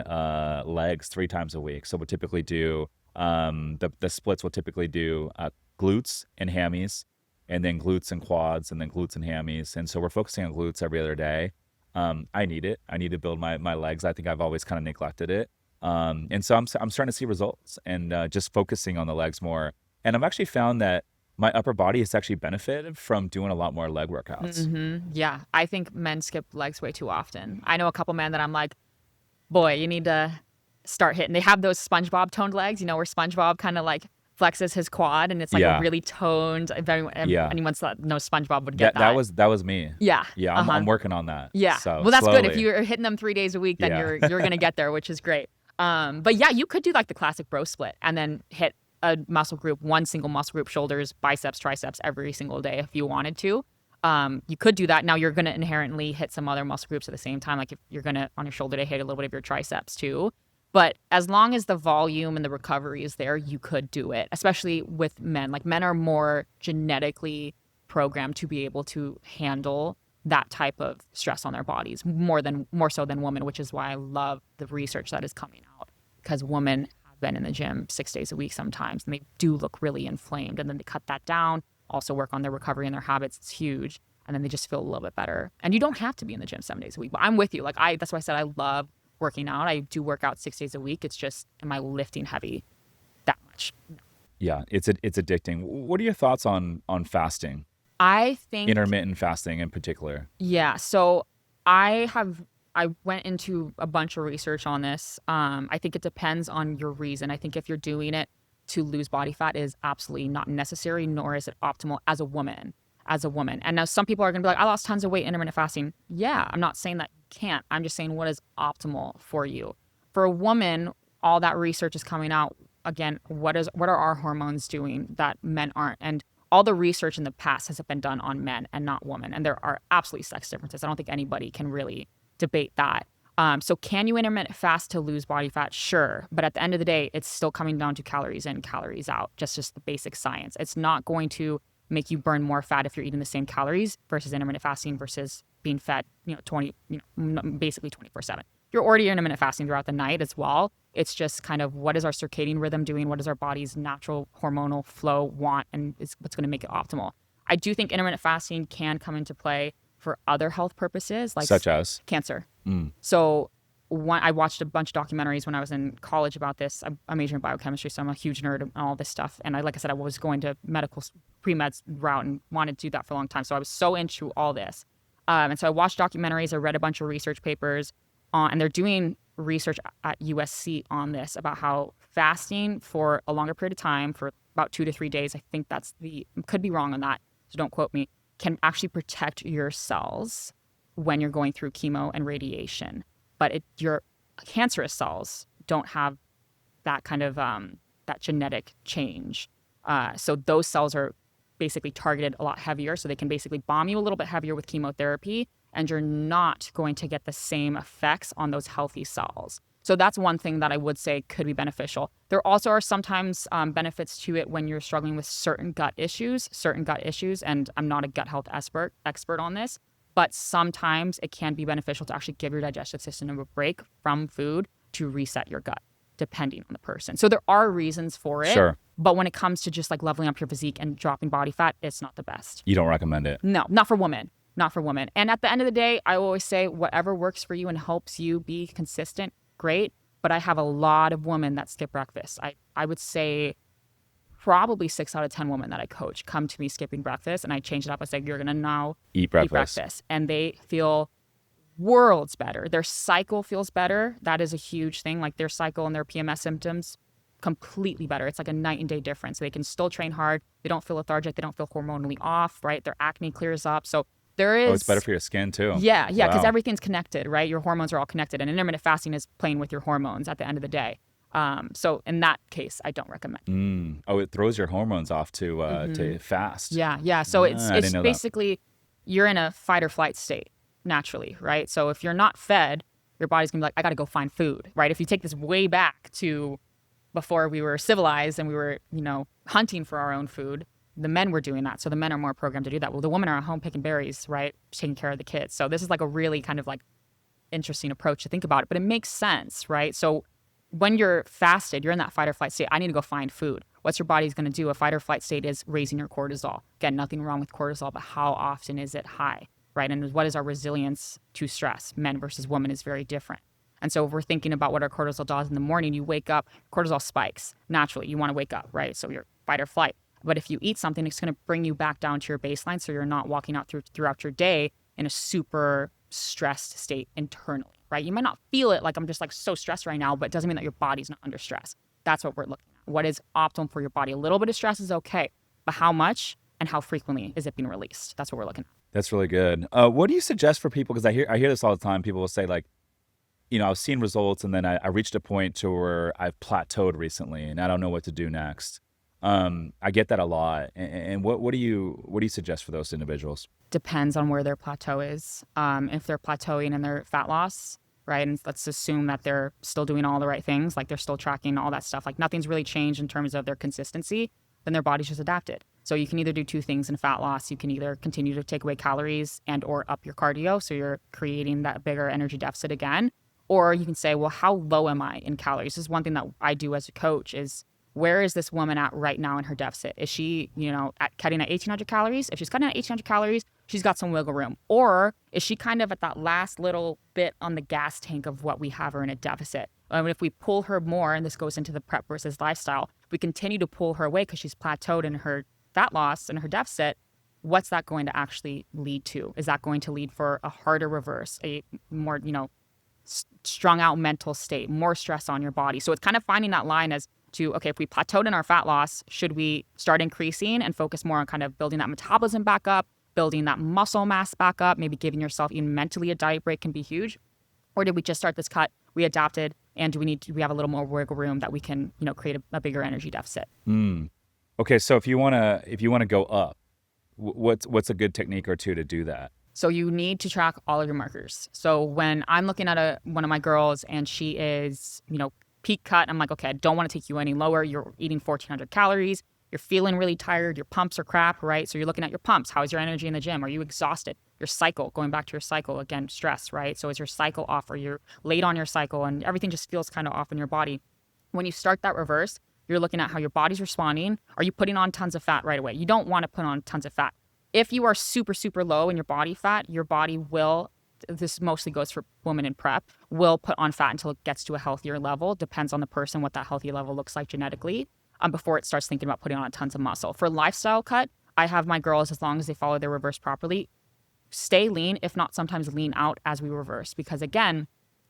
legs 3 times a week. So we'll typically do the splits will typically do glutes and hammies, and then glutes and quads, and then glutes and hammies. And so we're focusing on glutes every other day. I need it. I need to build my legs. I think I've always kind of neglected it. And so I'm starting to see results, and just focusing on the legs more. And I've actually found that my upper body has actually benefited from doing a lot more leg workouts. Yeah, I think men skip legs way too often. I know a couple men that I'm like, boy, you need to start hitting. They have those SpongeBob toned legs, where SpongeBob kind of like flexes his quad, and it's like a Yeah, really toned. If yeah. anyone that knows SpongeBob would get That that. that was me. Yeah. Yeah, Uh huh. I'm working on that. Yeah. So Well, that's good. If slowly. you're hitting them 3 days a week, then Yeah. you're gonna get there, which is great. But yeah, you could do like the classic bro split and then hit a muscle group, one single muscle group, shoulders, biceps, triceps every single day if you wanted to. You could do that. Now you're gonna inherently hit some other muscle groups at the same time. Like if you're gonna on your shoulder day hit a little bit of your triceps too. But as long as the volume and the recovery is there, you could do it, especially with men. Like men are more genetically programmed to be able to handle that type of stress on their bodies more so than women, which is why I love the research that is coming out, because women have been in the gym 6 days a week sometimes, and they do look really inflamed, and then they cut that down, also work on their recovery and their habits. It's huge. And then they just feel a little bit better. And you don't have to be in the gym 7 days a week, but I'm with you. Like that's why I said I love working out. I do work out 6 days a week. It's just, am I lifting heavy that much? No. Yeah, it's addicting. What are your thoughts on fasting? I think, Intermittent fasting in particular. yeah. So I went into a bunch of research on this. I think it depends on your reason. I think if you're doing it to lose body fat, is absolutely not necessary, nor is it optimal as a woman. And now some people are going to be like, I lost tons of weight intermittent fasting. Yeah, I'm not saying that you can't. I'm just saying what is optimal for you. For a woman, all that research is coming out. Again, what are our hormones doing that men aren't? And all the research in the past has been done on men and not women. And there are absolutely sex differences. I don't think anybody can really debate that. So can you intermittent fast to lose body fat? Sure. But at the end of the day, it's still coming down to calories in, calories out, just the basic science. It's not going to make you burn more fat if you're eating the same calories versus intermittent fasting versus being fed, 20, basically 24/7. You're already intermittent fasting throughout the night as well. It's just kind of what is our circadian rhythm doing? What does our body's natural hormonal flow want? And it's what's going to make it optimal. I do think intermittent fasting can come into play for other health purposes, like Such as? cancer. Mm. So I watched a bunch of documentaries when I was in college about this. I majored in biochemistry, so I'm a huge nerd and all this stuff. And like I said, I was going to medical pre-med route and wanted to do that for a long time. So I was so into all this. And so I watched documentaries. I read a bunch of research papers and they're doing research at USC on this about how fasting for a longer period of time, for about 2 to 3 days, I think could be wrong on that, so don't quote me, can actually protect your cells when you're going through chemo and radiation. But your cancerous cells don't have that kind of that genetic change. So those cells are basically targeted a lot heavier. So they can basically bomb you a little bit heavier with chemotherapy, and you're not going to get the same effects on those healthy cells. So that's one thing that I would say could be beneficial. There also are sometimes benefits to it when you're struggling with certain gut issues, and I'm not a gut health expert on this, but sometimes it can be beneficial to actually give your digestive system a break from food to reset your gut, depending on the person. So there are reasons for it. Sure. But when it comes to just like leveling up your physique and dropping body fat, it's not the best. You don't recommend it? No, not for women. Not for women. And at the end of the day, I always say whatever works for you and helps you be consistent, great. But I have a lot of women that skip breakfast. I would say probably 6 out of 10 women that I coach come to me skipping breakfast, and I change it up. I say, you're going to now Eat breakfast. And they feel worlds better. Their cycle feels better. That is a huge thing. Like their cycle and their PMS symptoms completely better. It's like a night and day difference. They can still train hard. They don't feel lethargic. They don't feel hormonally off, right? Their acne clears up. So there is... Oh, it's better for your skin too. Yeah, because Wow. everything's connected, right? Your hormones are all connected, and intermittent fasting is playing with your hormones at the end of the day. So in that case, I don't recommend. Oh, it throws your hormones off to fast. Yeah. So I it's didn't know that. basically you're in a fight or flight state naturally, right? So if you're not fed, your body's gonna be like, I gotta go find food, right? If you take this way back to before we were civilized and we were, hunting for our own food, the men were doing that. So the men are more programmed to do that. Well, the women are at home picking berries, right? Taking care of the kids. So this is like a really kind of like interesting approach to think about it, but it makes sense, right? So when you're fasted, you're in that fight or flight state. I need to go find food. What's your body's going to do? A fight or flight state is raising your cortisol. Again, nothing wrong with cortisol, but how often is it high, right? And what is our resilience to stress? Men versus women is very different. And so if we're thinking about what our cortisol does in the morning, you wake up, cortisol spikes. Naturally, you want to wake up, right? So you're fight or flight. But if you eat something, it's going to bring you back down to your baseline, so you're not walking out throughout your day in a super stressed state internally, right? You might not feel it like I'm just like so stressed right now, but it doesn't mean that your body's not under stress. That's what we're looking at. What is optimal for your body? A little bit of stress is okay, but how much and how frequently is it being released? That's what we're looking at. That's really good. What do you suggest for people? Because I hear this all the time. People will say like, I've seen results, and then I reached a point to where I've plateaued recently, and I don't know what to do next. I get that a lot. And what do you suggest for those individuals? Depends on where their plateau is. If they're plateauing in their fat loss, right? And let's assume that they're still doing all the right things, like they're still tracking all that stuff, like nothing's really changed in terms of their consistency, then their body's just adapted. So you can either do two things in fat loss. You can either continue to take away calories and or up your cardio, so you're creating that bigger energy deficit again. Or you can say, well, how low am I in calories? This is one thing that I do as a coach is, where is this woman at right now in her deficit? Is she, cutting at 1,800 calories? If she's cutting at 1,800 calories, she's got some wiggle room. Or is she kind of at that last little bit on the gas tank of what we have her in a deficit? And if we pull her more, and this goes into the prep versus lifestyle, we continue to pull her away because she's plateaued in her fat loss and her deficit, what's that going to actually lead to? Is that going to lead for a harder reverse, a more, strung out mental state, more stress on your body? So it's kind of finding that line as to, okay, if we plateaued in our fat loss, should we start increasing and focus more on kind of building that metabolism back up, building that muscle mass back up, maybe giving yourself even mentally a diet break can be huge? Or did we just start this cut, we adapted, and do we have a little more wiggle room that we can, create a bigger energy deficit? Okay, so if you wanna go up, what's a good technique or two to do that? So you need to track all of your markers. So when I'm looking at one of my girls and she is, peak cut, I'm like, okay, I don't want to take you any lower. You're eating 1,400 calories. You're feeling really tired. Your pumps are crap, right? So you're looking at your pumps. How's your energy in the gym? Are you exhausted? Your cycle, going back to your cycle, again, stress, right? So is your cycle off, or you're late on your cycle and everything just feels kind of off in your body? When you start that reverse, you're looking at how your body's responding. Are you putting on tons of fat right away? You don't want to put on tons of fat. If you are super, super low in your body fat, your body will, this mostly goes for women in prep, will put on fat until it gets to a healthier level. Depends on the person what that healthy level looks like genetically, before it starts thinking about putting on tons of muscle. For lifestyle cut, I have my girls, as long as they follow their reverse properly, stay lean, if not sometimes lean out as we reverse. Because again,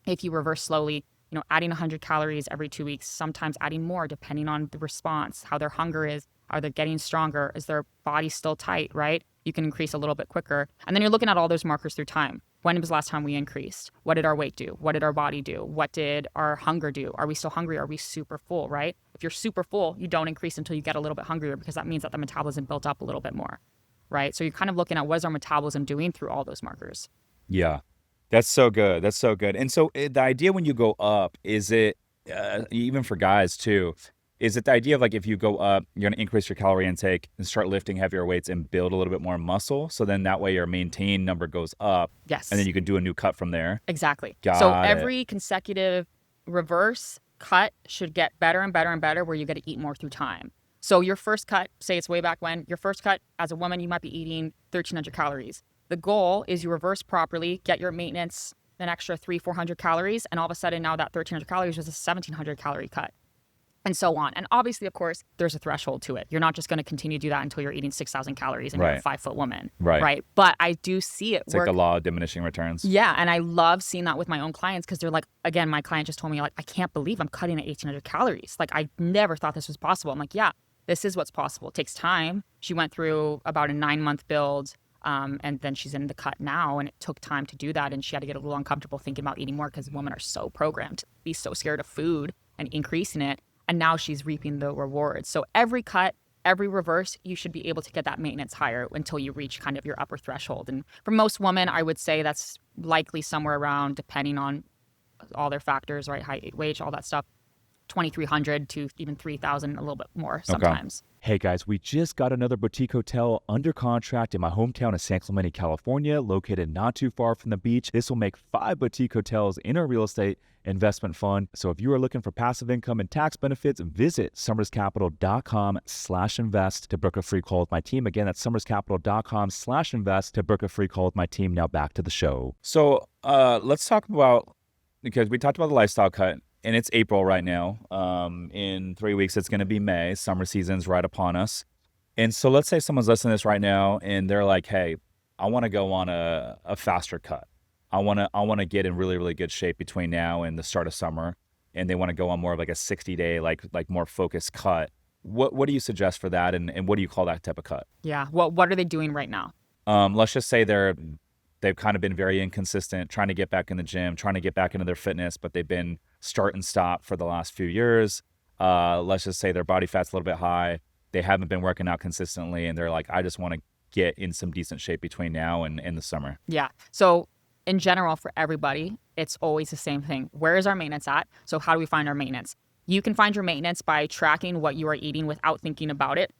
if you reverse slowly, adding 100 calories every 2 weeks, sometimes adding more depending on the response, how their hunger is, are they getting stronger, is their body still tight, right? You can increase a little bit quicker. And then you're looking at all those markers through time. When was the last time we increased? What did our weight do? What did our body do? What did our hunger do? Are we still hungry? Are we super full, right? If you're super full, you don't increase until you get a little bit hungrier, because that means that the metabolism built up a little bit more, right? So you're kind of looking at what is our metabolism doing through all those markers. Yeah, that's so good. That's so good. And so the idea when you go up, is it, even for guys too, is it the idea of like, if you go up, you're going to increase your calorie intake and start lifting heavier weights and build a little bit more muscle? So then that way your maintain number goes up. Yes. And then you can do a new cut from there. Exactly. Got so it. every consecutive reverse cut should get better and better and better where you got to eat more through time. So your first cut, say it's way back when, your first cut as a woman, you might be eating 1,300 calories. The goal is you reverse properly, get your maintenance an extra 300-400 calories, and all of a sudden now that 1,300 calories was a 1,700 calorie cut, and so on. And obviously, of course, there's a threshold to it. You're not just going to continue to do that until you're eating 6,000 calories and you're a 5-foot woman, right? But I do see it It's work. like the law of diminishing returns. Yeah, and I love seeing that with my own clients because they're like, again, my client just told me, like, I can't believe I'm cutting at 1,800 calories. Like, I never thought this was possible. I'm like, yeah, this is what's possible. It takes time. She went through about a 9-month build, and then she's in the cut now, and it took time to do that, and she had to get a little uncomfortable thinking about eating more because women are so programmed to be so scared of food and increasing it, and now she's reaping the rewards. So every cut, every reverse, you should be able to get that maintenance higher until you reach kind of your upper threshold. And for most women, I would say that's likely somewhere around, depending on all their factors, right, height, weight, all that stuff, 2,300 to even 3,000, a little bit more sometimes. Hey guys, we just got another boutique hotel under contract in my hometown of San Clemente, California, located not too far from the beach. This will make 5 boutique hotels in our real estate investment fund. So if you are looking for passive income and tax benefits, visit summerscapital.com/invest to book a free call with my team. Again, that's summerscapital.com/invest to book a free call with my team. Now back to the show. So let's talk about, because we talked about the lifestyle cut, and it's April right now. In 3 weeks, it's going to be May. Summer season's right upon us. And so let's say someone's listening to this right now and they're like, hey, I want to go on a faster cut. I want to get in really, really good shape between now and the start of summer. And they want to go on more of like a 60-day, like more focused cut. What do you suggest for that? And what do you call that type of cut? Yeah. What are they doing right now? Let's just say they've kind of been very inconsistent, trying to get back in the gym, trying to get back into their fitness, but they've been start and stop for the last few years. Let's just say their body fat's a little bit high. They haven't been working out consistently, and they're like, I just want to get in some decent shape between now and the summer. Yeah. So in general, for everybody, it's always the same thing. Where is our maintenance at? So how do we find our maintenance? You can find your maintenance by tracking what you are eating without thinking about it.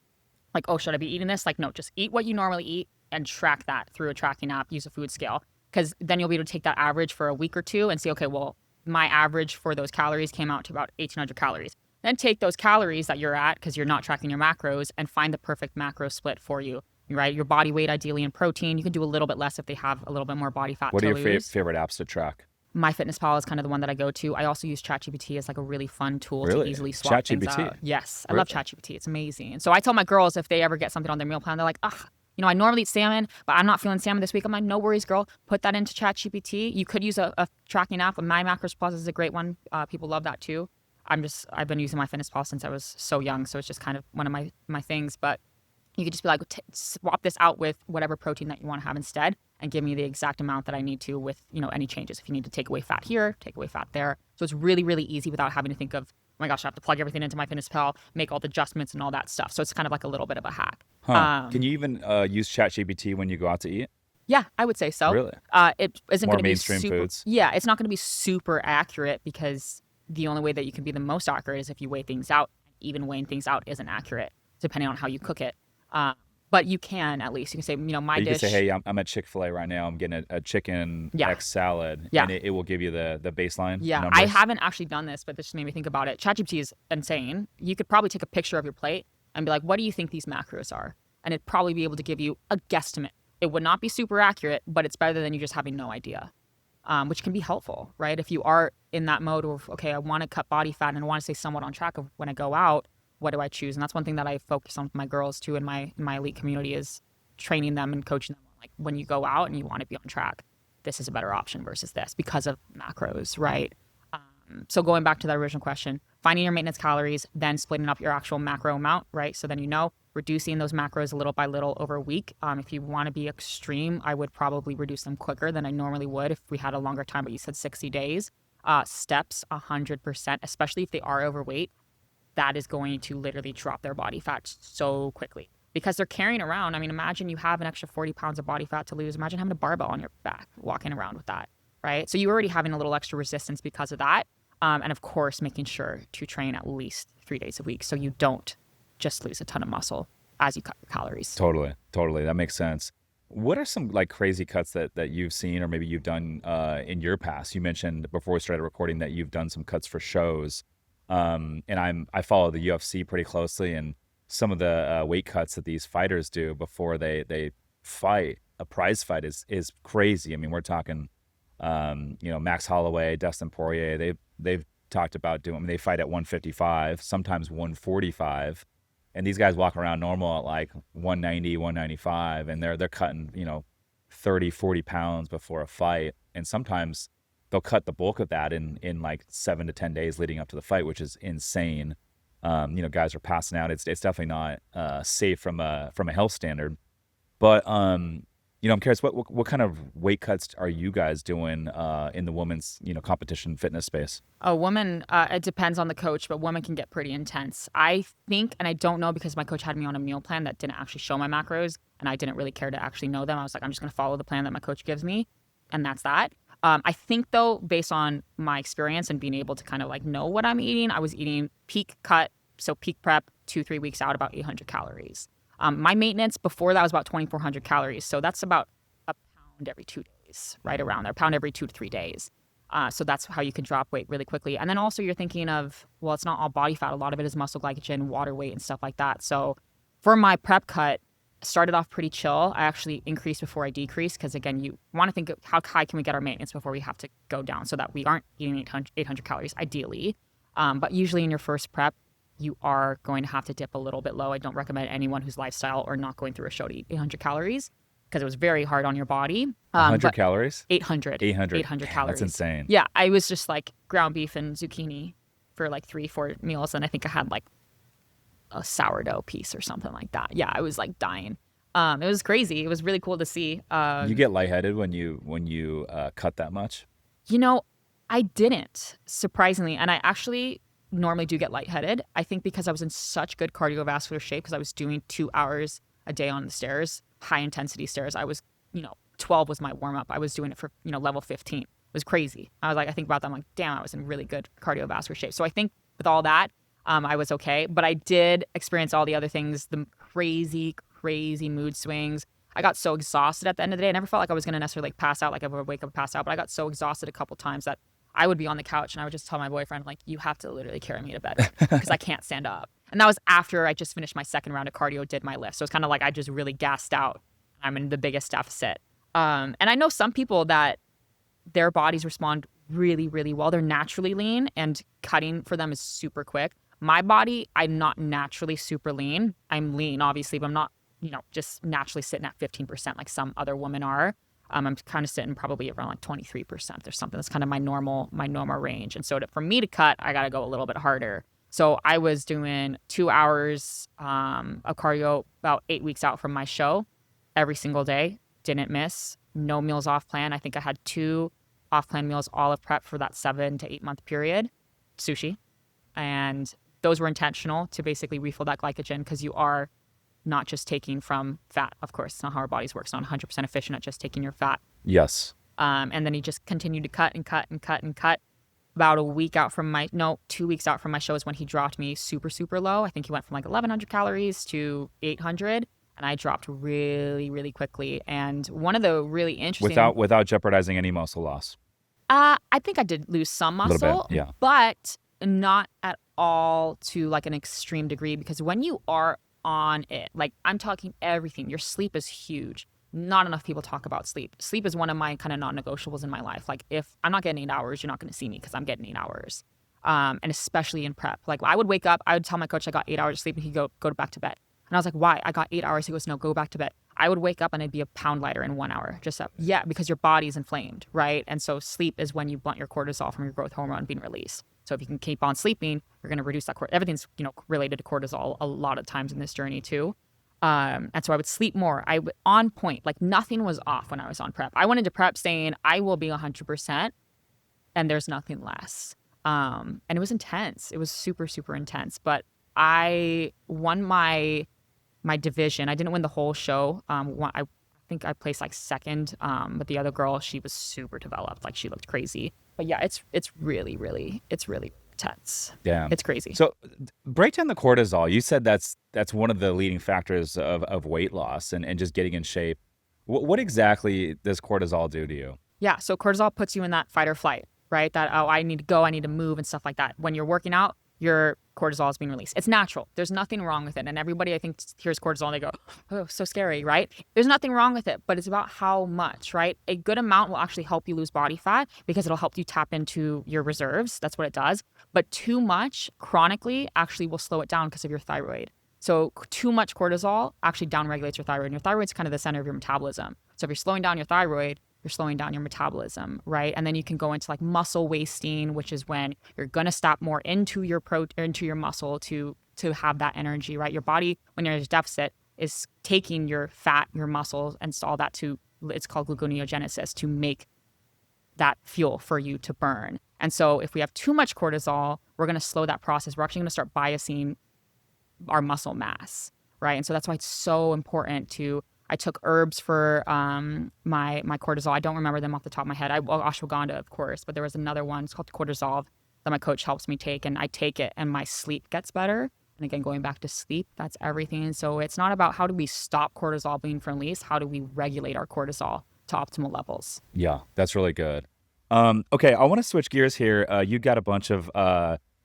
Like, oh, should I be eating this? Like, no, just eat what you normally eat and track that through a tracking app. Use a food scale, because then you'll be able to take that average for a week or two and see, okay, well, my average for those calories came out to about 1,800 calories. Then take those calories that you're at, because you're not tracking your macros, and find the perfect macro split for you, right? Your body weight, ideally, in protein. You can do a little bit less if they have a little bit more body fat What to are lose. your favorite apps to track? MyFitnessPal is kind of the one that I go to. I also use ChatGPT as like a really fun tool to easily swap things out. Yes, I love ChatGPT. It's amazing. So I tell my girls, if they ever get something on their meal plan, they're like, I normally eat salmon, but I'm not feeling salmon this week. I'm like, no worries, girl. Put that into ChatGPT. You could use a tracking app. My Macros Plus is a great one. People love that too. I've been using MyFitnessPal since I was so young, so it's just kind of one of my things. But you could just be like, swap this out with whatever protein that you want to have instead, and give me the exact amount that I need to with, any changes. If you need to take away fat here, take away fat there. So it's really, really easy without having to think of, oh my gosh, I have to plug everything into MyFitnessPal, make all the adjustments and all that stuff. So it's kind of like a little bit of a hack. Can you even use ChatGPT when you go out to eat? Yeah, I would say so. Really? It isn't More going to be mainstream foods? Yeah, it's not going to be super accurate, because the only way that you can be the most accurate is if you weigh things out. Even weighing things out isn't accurate, depending on how you cook it. But you can, at least. You can say, my you dish. You can say, hey, I'm at Chick-fil-A right now. I'm getting a chicken X salad. Yeah. And it will give you the baseline Yeah, numbers. I haven't actually done this, but this just made me think about it. ChatGPT is insane. You could probably take a picture of your plate and be like, what do you think these macros are? And it'd probably be able to give you a guesstimate. It would not be super accurate, but it's better than you just having no idea, which can be helpful, right? If you are in that mode of, okay, I want to cut body fat and I want to stay somewhat on track of when I go out, what do I choose? And that's one thing that I focus on with my girls too in my elite community, is training them and coaching them. Like, when you go out and you want to be on track, this is a better option versus this because of macros, right? So going back to the original question, finding your maintenance calories, then splitting up your actual macro amount, right? So then reducing those macros little by little over a week. If you want to be extreme, I would probably reduce them quicker than I normally would if we had a longer time, but you said 60 days. Steps, 100%, especially if they are overweight. That is going to literally drop their body fat so quickly, because they're carrying around. I mean, imagine you have an extra 40 pounds of body fat to lose. Imagine having a barbell on your back, walking around with that, right? So you're already having a little extra resistance because of that. And of course, making sure to train at least 3 days a week so you don't just lose a ton of muscle as you cut your calories. Totally. That makes sense. What are some like crazy cuts that you've seen or maybe you've done in your past? You mentioned before we started recording that you've done some cuts for shows, and I follow the UFC pretty closely, and some of the weight cuts that these fighters do before they fight a prize fight is crazy. I mean, we're talking, Max Holloway, Dustin Poirier. They've talked about doing. I mean, they fight at 155, sometimes 145. And these guys walk around normal at like 190, 195, and they're cutting, 30, 40 pounds before a fight. And sometimes they'll cut the bulk of that in like 7 to 10 days leading up to the fight, which is insane. Guys are passing out. It's definitely not safe from a health standard. But I'm curious, what kind of weight cuts are you guys doing in the women's, competition fitness space? A woman, it depends on the coach, but women can get pretty intense. I think, and I don't know because my coach had me on a meal plan that didn't actually show my macros, and I didn't really care to actually know them. I was like, I'm just going to follow the plan that my coach gives me, and that's that. I think, though, based on my experience and being able to kind of like know what I'm eating, I was eating peak cut, so peak prep, 2-3 weeks out, about 800 calories. My maintenance before that was about 2,400 calories. So that's about a pound every 2 days, right around there, a pound every 2 to 3 days. So that's how you can drop weight really quickly. And then also you're thinking of, well, it's not all body fat. A lot of it is muscle glycogen, water weight, and stuff like that. So for my prep cut, started off pretty chill. I actually increased before I decreased because, again, you want to think of how high can we get our maintenance before we have to go down so that we aren't eating 800 calories, ideally. But usually in your first prep, you are going to have to dip a little bit low. I don't recommend anyone whose lifestyle or not going through a show to eat 800 calories because it was very hard on your body. 100 calories? 800. 800. 800 Damn, calories. that's insane. Yeah, I was just like ground beef and zucchini for like 3-4 meals. And I think I had like a sourdough piece or something like that. Yeah, I was like dying. It was crazy. It was really cool to see. You get lightheaded when you cut that much? I didn't, surprisingly. And I actually normally do get lightheaded. I think because I was in such good cardiovascular shape because I was doing 2 hours a day on the stairs, high intensity stairs. I was, 12 was my warm up. I was doing it for, level 15. It was crazy. I think about that. I'm like, damn, I was in really good cardiovascular shape. So I think with all that, I was okay. But I did experience all the other things, the crazy mood swings. I got so exhausted at the end of the day. I never felt like I was going to necessarily like pass out, like I would wake up and pass out. But I got so exhausted a couple times that I would be on the couch and I would just tell my boyfriend, like, you have to literally carry me to bed because I can't stand up. And that was after I just finished my second round of cardio, did my lift. So it's kind of like I just really gassed out. I'm in the biggest deficit. And I know some people that their bodies respond really, really well. They're naturally lean and cutting for them is super quick. My body, I'm not naturally super lean. I'm lean, obviously, but I'm not, just naturally sitting at 15% like some other women are. I'm kind of sitting probably around like 23% or something. That's kind of my normal range. And so for me to cut, I got to go a little bit harder. So I was doing 2 hours of cardio about 8 weeks out from my show every single day. Didn't miss. No meals off plan. I think I had 2 off plan meals all of prep for that 7 to 8 month period. Sushi. And those were intentional to basically refill that glycogen because you are not just taking from fat. Of course, it's not how our bodies work. It's not 100% efficient at just taking your fat. Yes. And then he just continued to cut and cut and cut and cut. About 2 weeks out from my show is when he dropped me super, super low. I think he went from like 1,100 calories to 800. And I dropped really, really quickly. And one of the really interesting... Without jeopardizing any muscle loss. I think I did lose some muscle. A little bit, yeah. But not at all to like an extreme degree because when you are on it, like I'm talking everything, your sleep is huge. Not enough people talk about sleep. Sleep is one of my kind of non-negotiables in my life. Like if I'm not getting 8 hours, you're not going to see me because I'm getting 8 hours. And especially in prep. Like I would wake up, I would tell my coach I got 8 hours of sleep and he'd go back to bed. And I was like, why? I got 8 hours. He goes, no, go back to bed. I would wake up and I'd be a pound lighter in 1 hour. Just up. Yeah, because your body's inflamed, right? And so sleep is when you blunt your cortisol from your growth hormone being released. So if you can keep on sleeping, you're going to reduce that. Everything's, related to cortisol a lot of times in this journey too. And so I would sleep more. On point, like nothing was off when I was on prep. I went into prep saying I will be 100% and there's nothing less. And it was intense. It was super, super intense. But I won my division. I didn't win the whole show. I think I placed like second. But the other girl, she was super developed. Like she looked crazy. But yeah, it's really, really intense. Yeah, it's crazy. So break down the cortisol. You said that's one of the leading factors of weight loss and just getting in shape. What exactly does cortisol do to you? Yeah, so cortisol puts you in that fight or flight, right? That, oh, I need to go, I need to move and stuff like that. When you're working out, your cortisol is being released. It's natural. There's nothing wrong with it. And everybody, I think, hears cortisol and they go, oh, so scary, right? There's nothing wrong with it, but it's about how much, right? A good amount will actually help you lose body fat because it'll help you tap into your reserves. That's what it does. But too much chronically actually will slow it down because of your thyroid. So too much cortisol actually downregulates your thyroid. And your thyroid's kind of the center of your metabolism. So if you're slowing down your thyroid, you're slowing down your metabolism, right? And then you can go into like muscle wasting, which is when you're gonna stop more into your into your muscle to have that energy, right? Your body, when you're in a deficit, is taking your fat, your muscles, and all that to, it's called gluconeogenesis, to make that fuel for you to burn. And so if we have too much cortisol, we're gonna slow that process. We're actually gonna start biasing our muscle mass, right? And so that's why it's so important to, I took herbs for my cortisol. I don't remember them off the top of my head. Ashwagandha, of course, but there was another one. It's called Cortisol that my coach helps me take, and I take it, and my sleep gets better. And again, going back to sleep, that's everything. So it's not about how do we stop cortisol being released. How do we regulate our cortisol to optimal levels? Yeah, that's really good. Okay, I want to switch gears here. You got a bunch of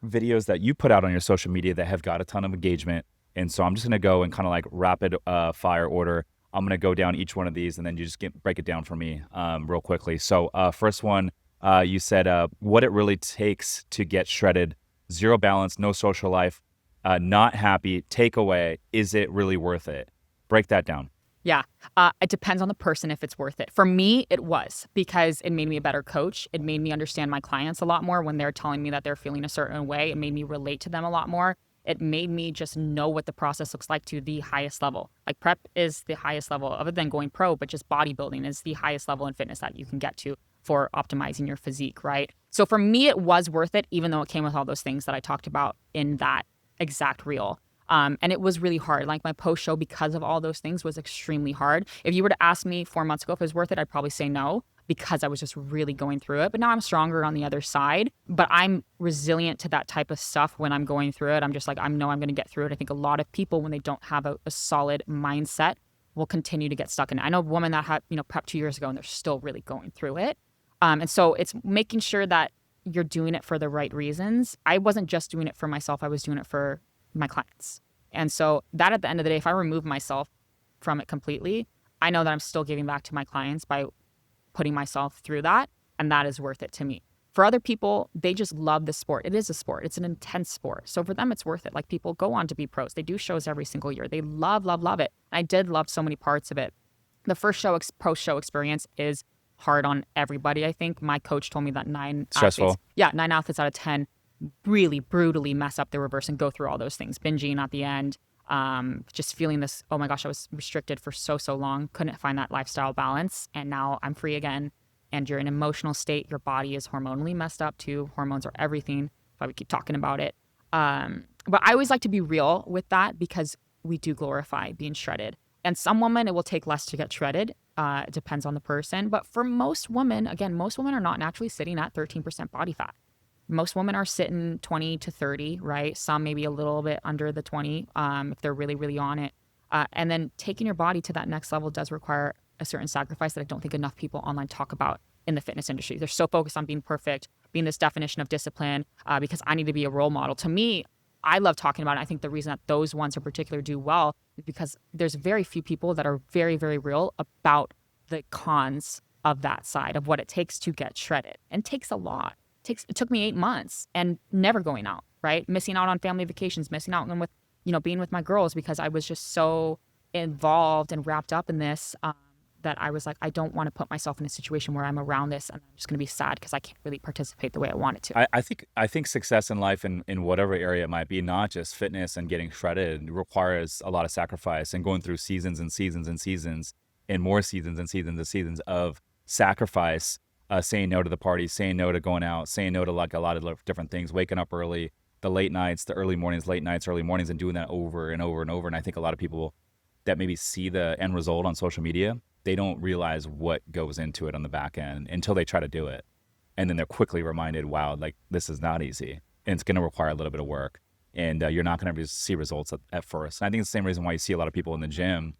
videos that you put out on your social media that have got a ton of engagement. And so I'm just going to go in kind of like rapid fire order. I'm going to go down each one of these and then you just break it down for me real quickly. So first one, you said what it really takes to get shredded, zero balance, no social life, not happy, takeaway, is it really worth it? Break that down. Yeah, it depends on the person if it's worth it. For me, it was, because it made me a better coach. It made me understand my clients a lot more when they're telling me that they're feeling a certain way. It made me relate to them a lot more. It made me just know what the process looks like to the highest level. Like prep is the highest level, other than going pro, but just bodybuilding is the highest level in fitness that you can get to for optimizing your physique, right? So for me, it was worth it, even though it came with all those things that I talked about in that exact reel. And it was really hard. Like my post show, because of all those things, was extremely hard. If you were to ask me 4 months ago if it was worth it, I'd probably say no, because I was just really going through it. But now I'm stronger on the other side, but I'm resilient to that type of stuff when I'm going through it. I'm just like, I know I'm going to get through it. I think a lot of people, when they don't have a solid mindset, will continue to get stuck in it. I know a woman that had, prep 2 years ago and they're still really going through it. And so it's making sure that you're doing it for the right reasons. I wasn't just doing it for myself. I was doing it for my clients. And so that, at the end of the day, if I remove myself from it completely, I know that I'm still giving back to my clients by putting myself through that. And that is worth it to me. For other people, they just love the sport. It is a sport. It's an intense sport. So for them, it's worth it. Like, people go on to be pros. They do shows every single year. They love it. I did love so many parts of it. The first show, post-show experience is hard on everybody, I think. My coach told me that 9 Stressful. athletes, 9 athletes out of 10 really brutally mess up the reverse and go through all those things. Binging at the end, just feeling this, oh my gosh, I was restricted for so long, couldn't find that lifestyle balance, and now I'm free again. And you're in an emotional state, your body is hormonally messed up too. Hormones are everything. That's why we keep talking about it. But I always like to be real with that, because we do glorify being shredded. And some women, it will take less to get shredded. It depends on the person. But for most women, again, most women are not naturally sitting at 13% body fat. Most women are sitting 20 to 30, right? Some maybe a little bit under the 20 if they're really, really on it. And then taking your body to that next level does require a certain sacrifice that I don't think enough people online talk about in the fitness industry. They're so focused on being perfect, being this definition of discipline, because I need to be a role model. To me, I love talking about it. I think the reason that those ones in particular do well is because there's very few people that are very, very real about the cons of that side, of what it takes to get shredded. And it takes a lot. It took me 8 months and never going out, right? Missing out on family vacations, missing out on being with my girls, because I was just so involved and wrapped up in this that I was like, I don't want to put myself in a situation where I'm around this and I'm just going to be sad because I can't really participate the way I wanted to. I think success in life in whatever area it might be, not just fitness and getting shredded, requires a lot of sacrifice and going through seasons and seasons and seasons and more seasons and seasons and seasons of sacrifice. Saying no to the parties, saying no to going out, saying no to like a lot of different things, waking up early, the late nights, the early mornings, late nights, early mornings, and doing that over and over and over. And I think a lot of people that maybe see the end result on social media, they don't realize what goes into it on the back end until they try to do it. And then they're quickly reminded, wow, like this is not easy. And it's going to require a little bit of work. And you're not going to see results at first. And I think it's the same reason why you see a lot of people in the gym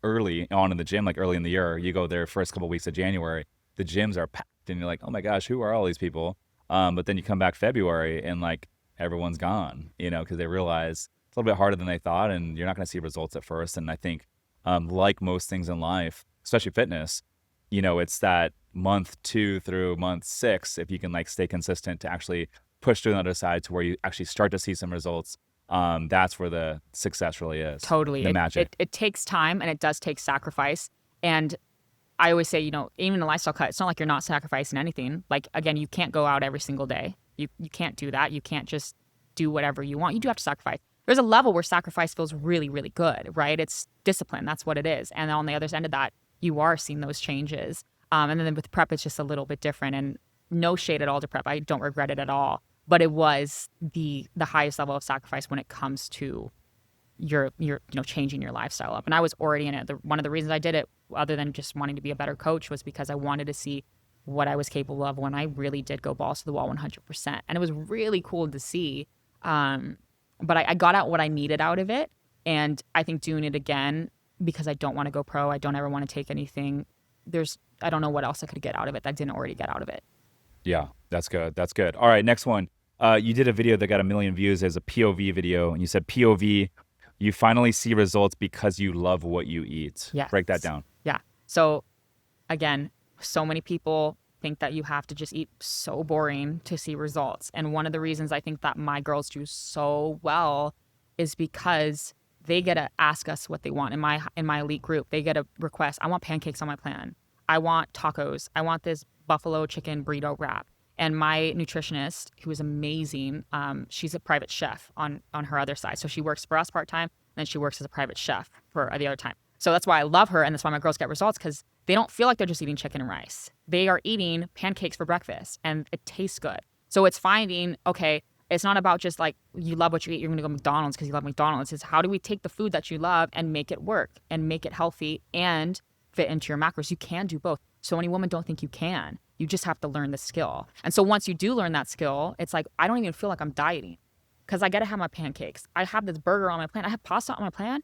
early on in the gym, like early in the year, you go there first couple weeks of January, the gyms are packed and you're like, oh my gosh, who are all these people? But then you come back February and like everyone's gone, because they realize it's a little bit harder than they thought and you're not going to see results at first. And I think, like most things in life, especially fitness, it's that month 2 through month 6, if you can like stay consistent to actually push to the other side to where you actually start to see some results. That's where the success really is. Totally. The magic. It takes time and it does take sacrifice. And I always say, even a lifestyle cut, it's not like you're not sacrificing anything. Like, again, you can't go out every single day. You can't do that. You can't just do whatever you want. You do have to sacrifice. There's a level where sacrifice feels really, really good, right? It's discipline. That's what it is. And on the other end of that, you are seeing those changes. And then with prep, it's just a little bit different. And no shade at all to prep. I don't regret it at all. But it was the highest level of sacrifice when it comes to your changing your lifestyle up. And I was already in it. One of the reasons I did it, other than just wanting to be a better coach, was because I wanted to see what I was capable of when I really did go balls to the wall 100%. And it was really cool to see. But I got out what I needed out of it. And I think doing it again, because I don't want to go pro, I don't ever want to take anything. I don't know what else I could get out of it that I didn't already get out of it. Yeah, that's good. That's good. All right, next one. You did a video that got 1 million views as a POV video, and you said POV, you finally see results because you love what you eat. Yes. Break that down. Yeah. So again, so many people think that you have to just eat so boring to see results. And one of the reasons I think that my girls do so well is because they get to ask us what they want. In my elite group, they get a request. I want pancakes on my plan. I want tacos. I want this buffalo chicken burrito wrap. And my nutritionist, who is amazing, she's a private chef on her other side. So she works for us part-time, and then she works as a private chef for the other time. So that's why I love her, and that's why my girls get results, because they don't feel like they're just eating chicken and rice. They are eating pancakes for breakfast, and it tastes good. So it's finding, okay, it's not about just like you love what you eat, you're going to go to McDonald's because you love McDonald's. It's how do we take the food that you love and make it work and make it healthy and fit into your macros. You can do both. So many women don't think you can. You just have to learn the skill. And so once you do learn that skill, it's like, I don't even feel like I'm dieting because I got to have my pancakes. I have this burger on my plan. I have pasta on my plan.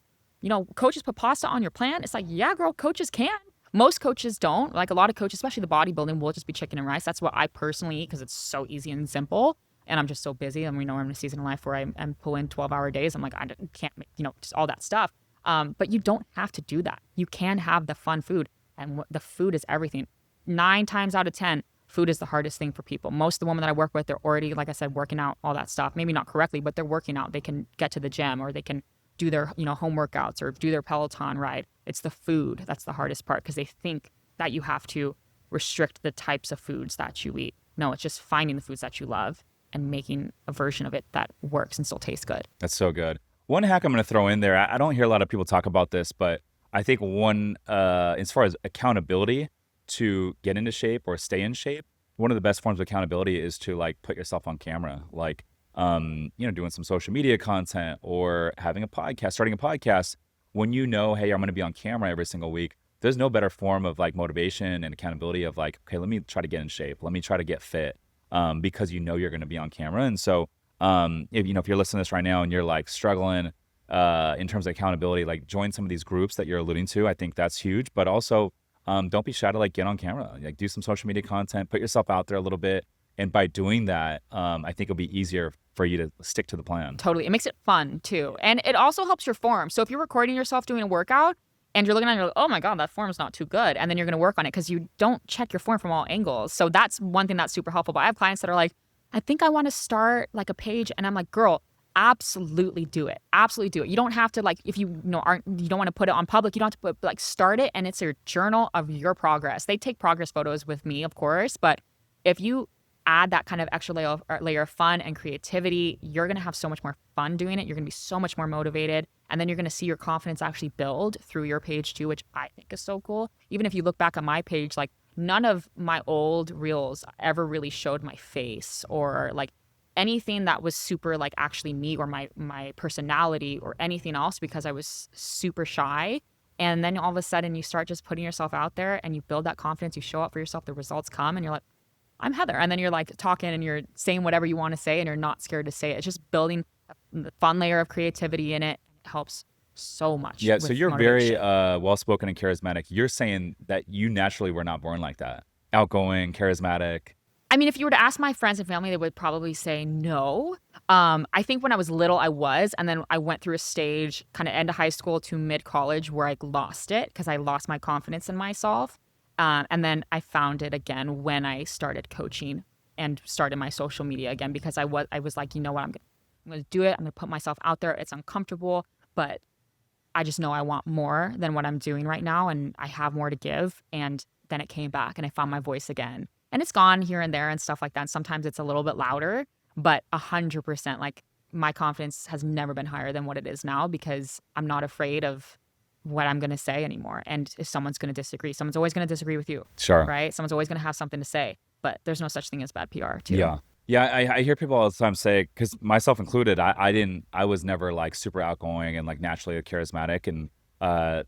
Coaches put pasta on your plan. It's like, yeah, girl, coaches can. Most coaches don't. Like a lot of coaches, especially the bodybuilding, will just be chicken and rice. That's what I personally eat because it's so easy and simple. And I'm just so busy. And we know I'm in a season of life where I'm pulling 12-hour days. I'm like, I can't, just all that stuff. But you don't have to do that. You can have the fun food. And the food is everything. 9 times out of 10, food is the hardest thing for people. Most of the women that I work with, they're already, like I said, working out, all that stuff. Maybe not correctly, but they're working out. They can get to the gym or they can do their, home workouts or do their Peloton ride. It's the food that's the hardest part because they think that you have to restrict the types of foods that you eat. No, it's just finding the foods that you love and making a version of it that works and still tastes good. That's so good. One hack I'm going to throw in there, I don't hear a lot of people talk about this, but I think one, as far as accountability to get into shape or stay in shape, one of the best forms of accountability is to like put yourself on camera, like, doing some social media content or having a podcast, starting a podcast. When hey, I'm going to be on camera every single week, there's no better form of like motivation and accountability of like, okay, let me try to get in shape. Let me try to get fit because you're going to be on camera. And so if you're listening to this right now and you're like struggling in terms of accountability, like join some of these groups that you're alluding to. I think that's huge. But also don't be shy to like get on camera, like do some social media content, put yourself out there a little bit. And by doing that, I think it'll be easier for you to stick to the plan. Totally. It makes it fun too. And it also helps your form. So if you're recording yourself doing a workout and you're looking at it, you're like, oh my God, that form's not too good. And then you're going to work on it because you don't check your form from all angles. So that's one thing that's super helpful. But I have clients that are like, I think I want to start like a page. And I'm like, girl, absolutely do it. Absolutely do it. You don't have to like, if you you don't want to put it on public, you don't have to put like start it. And it's your journal of your progress. They take progress photos with me, of course. But if you add that kind of extra layer of fun and creativity, you're going to have so much more fun doing it. You're going to be so much more motivated. And then you're going to see your confidence actually build through your page too, which I think is so cool. Even if you look back on my page, like none of my old reels ever really showed my face or like anything that was super like actually me or my personality or anything else because I was super shy. And then all of a sudden you start just putting yourself out there and you build that confidence, you show up for yourself, the results come and you're like, I'm Heather. And then you're like talking and you're saying whatever you want to say and you're not scared to say it. It's just building the fun layer of creativity in it. It helps so much Yeah, so with you're very motivation. well-spoken and charismatic. You're saying that you naturally were not born like that. Outgoing, charismatic. I mean, if you were to ask my friends and family, they would probably say no. I think when I was little, I was, and then I went through a stage, kind of end of high school to mid college, where I lost it because I lost my confidence in myself. And then I found it again when I started coaching and started my social media again because I was like, you know what, I'm gonna do it. I'm gonna put myself out there. It's uncomfortable, but I just know I want more than what I'm doing right now, and I have more to give. And then it came back, and I found my voice again. And it's gone here and there and stuff like that. And sometimes it's a little bit louder, but 100%, like my confidence has never been higher than what it is now because I'm not afraid of what I'm going to say anymore. And if someone's going to disagree, someone's always going to disagree with you, Sure. right? Someone's always going to have something to say, but there's no such thing as bad PR, too. Yeah. Yeah, I hear people all the time say, because myself included, I was never like super outgoing and like naturally charismatic and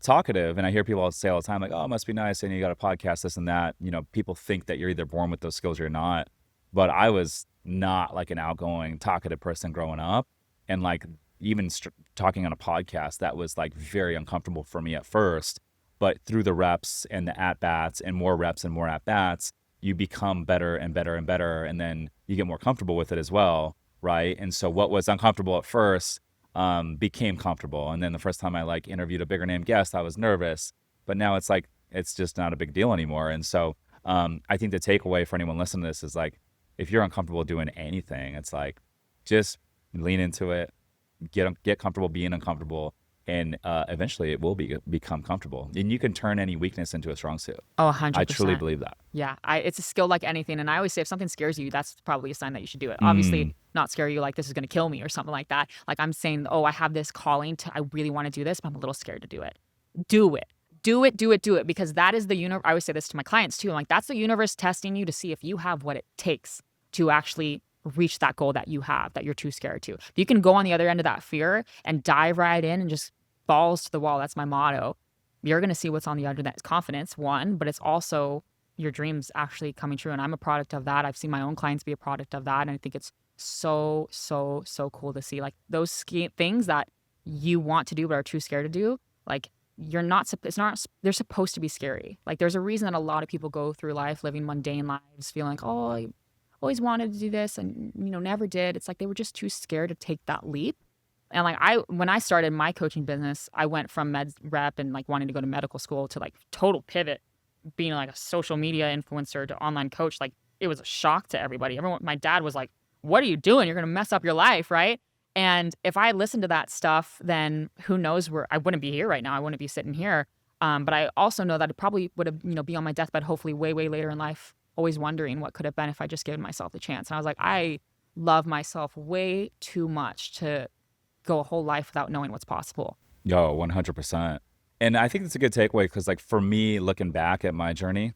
talkative. And I hear people say all the time, like, oh, it must be nice. And you got a podcast, this and that. You know, people think that you're either born with those skills or you're not. But I was not like an outgoing, talkative person growing up. And like even talking on a podcast, that was like very uncomfortable for me at first. But through the reps and the at bats and more reps and more at bats, you become better and better and better. And then you get more comfortable with it as well. Right. And so what was uncomfortable at first became comfortable. And then the first time I like interviewed a bigger name guest, I was nervous, but now it's like, it's just not a big deal anymore. And so I think the takeaway for anyone listening to this is like, if you're uncomfortable doing anything, it's like, just lean into it, get comfortable being uncomfortable. And eventually it will become comfortable. And you can turn any weakness into a strong suit. Oh, 100%. I truly believe that. Yeah, it's a skill like anything. And I always say if something scares you, that's probably a sign that you should do it. Obviously, not scare you like this is going to kill me or something like that. Like I'm saying, oh, I have this calling I really want to do this, but I'm a little scared to do it. Do it. Do it, do it, do it. Because that is the universe. I always say this to my clients too. I'm like, that's the universe testing you to see if you have what it takes to actually reach that goal that you have, that you're too scared to. If you can go on the other end of that fear and dive right in and just balls to the wall, that's my motto, you're going to see what's on the other. That's confidence, one, but it's also your dreams actually coming true. And I'm a product of that. I've seen my own clients be a product of that. And I think it's so, so, so cool to see like those things that you want to do but are too scared to do. Like they're supposed to be scary. Like there's a reason that a lot of people go through life living mundane lives, feeling like, oh, I always wanted to do this and, never did. It's like they were just too scared to take that leap. And like when I started my coaching business, I went from med rep and like wanting to go to medical school to like total pivot, being like a social media influencer to online coach. Like it was a shock to everybody. My dad was like, what are you doing? You're going to mess up your life, right? And if I listened to that stuff, then who knows where I wouldn't be here right now. I wouldn't be sitting here. But I also know that it probably would have, be on my deathbed, hopefully way, way later in life, always wondering what could have been if I just given myself the chance. And I was like, I love myself way too much to go a whole life without knowing what's possible. Yo, 100%. And I think it's a good takeaway because like for me, looking back at my journey,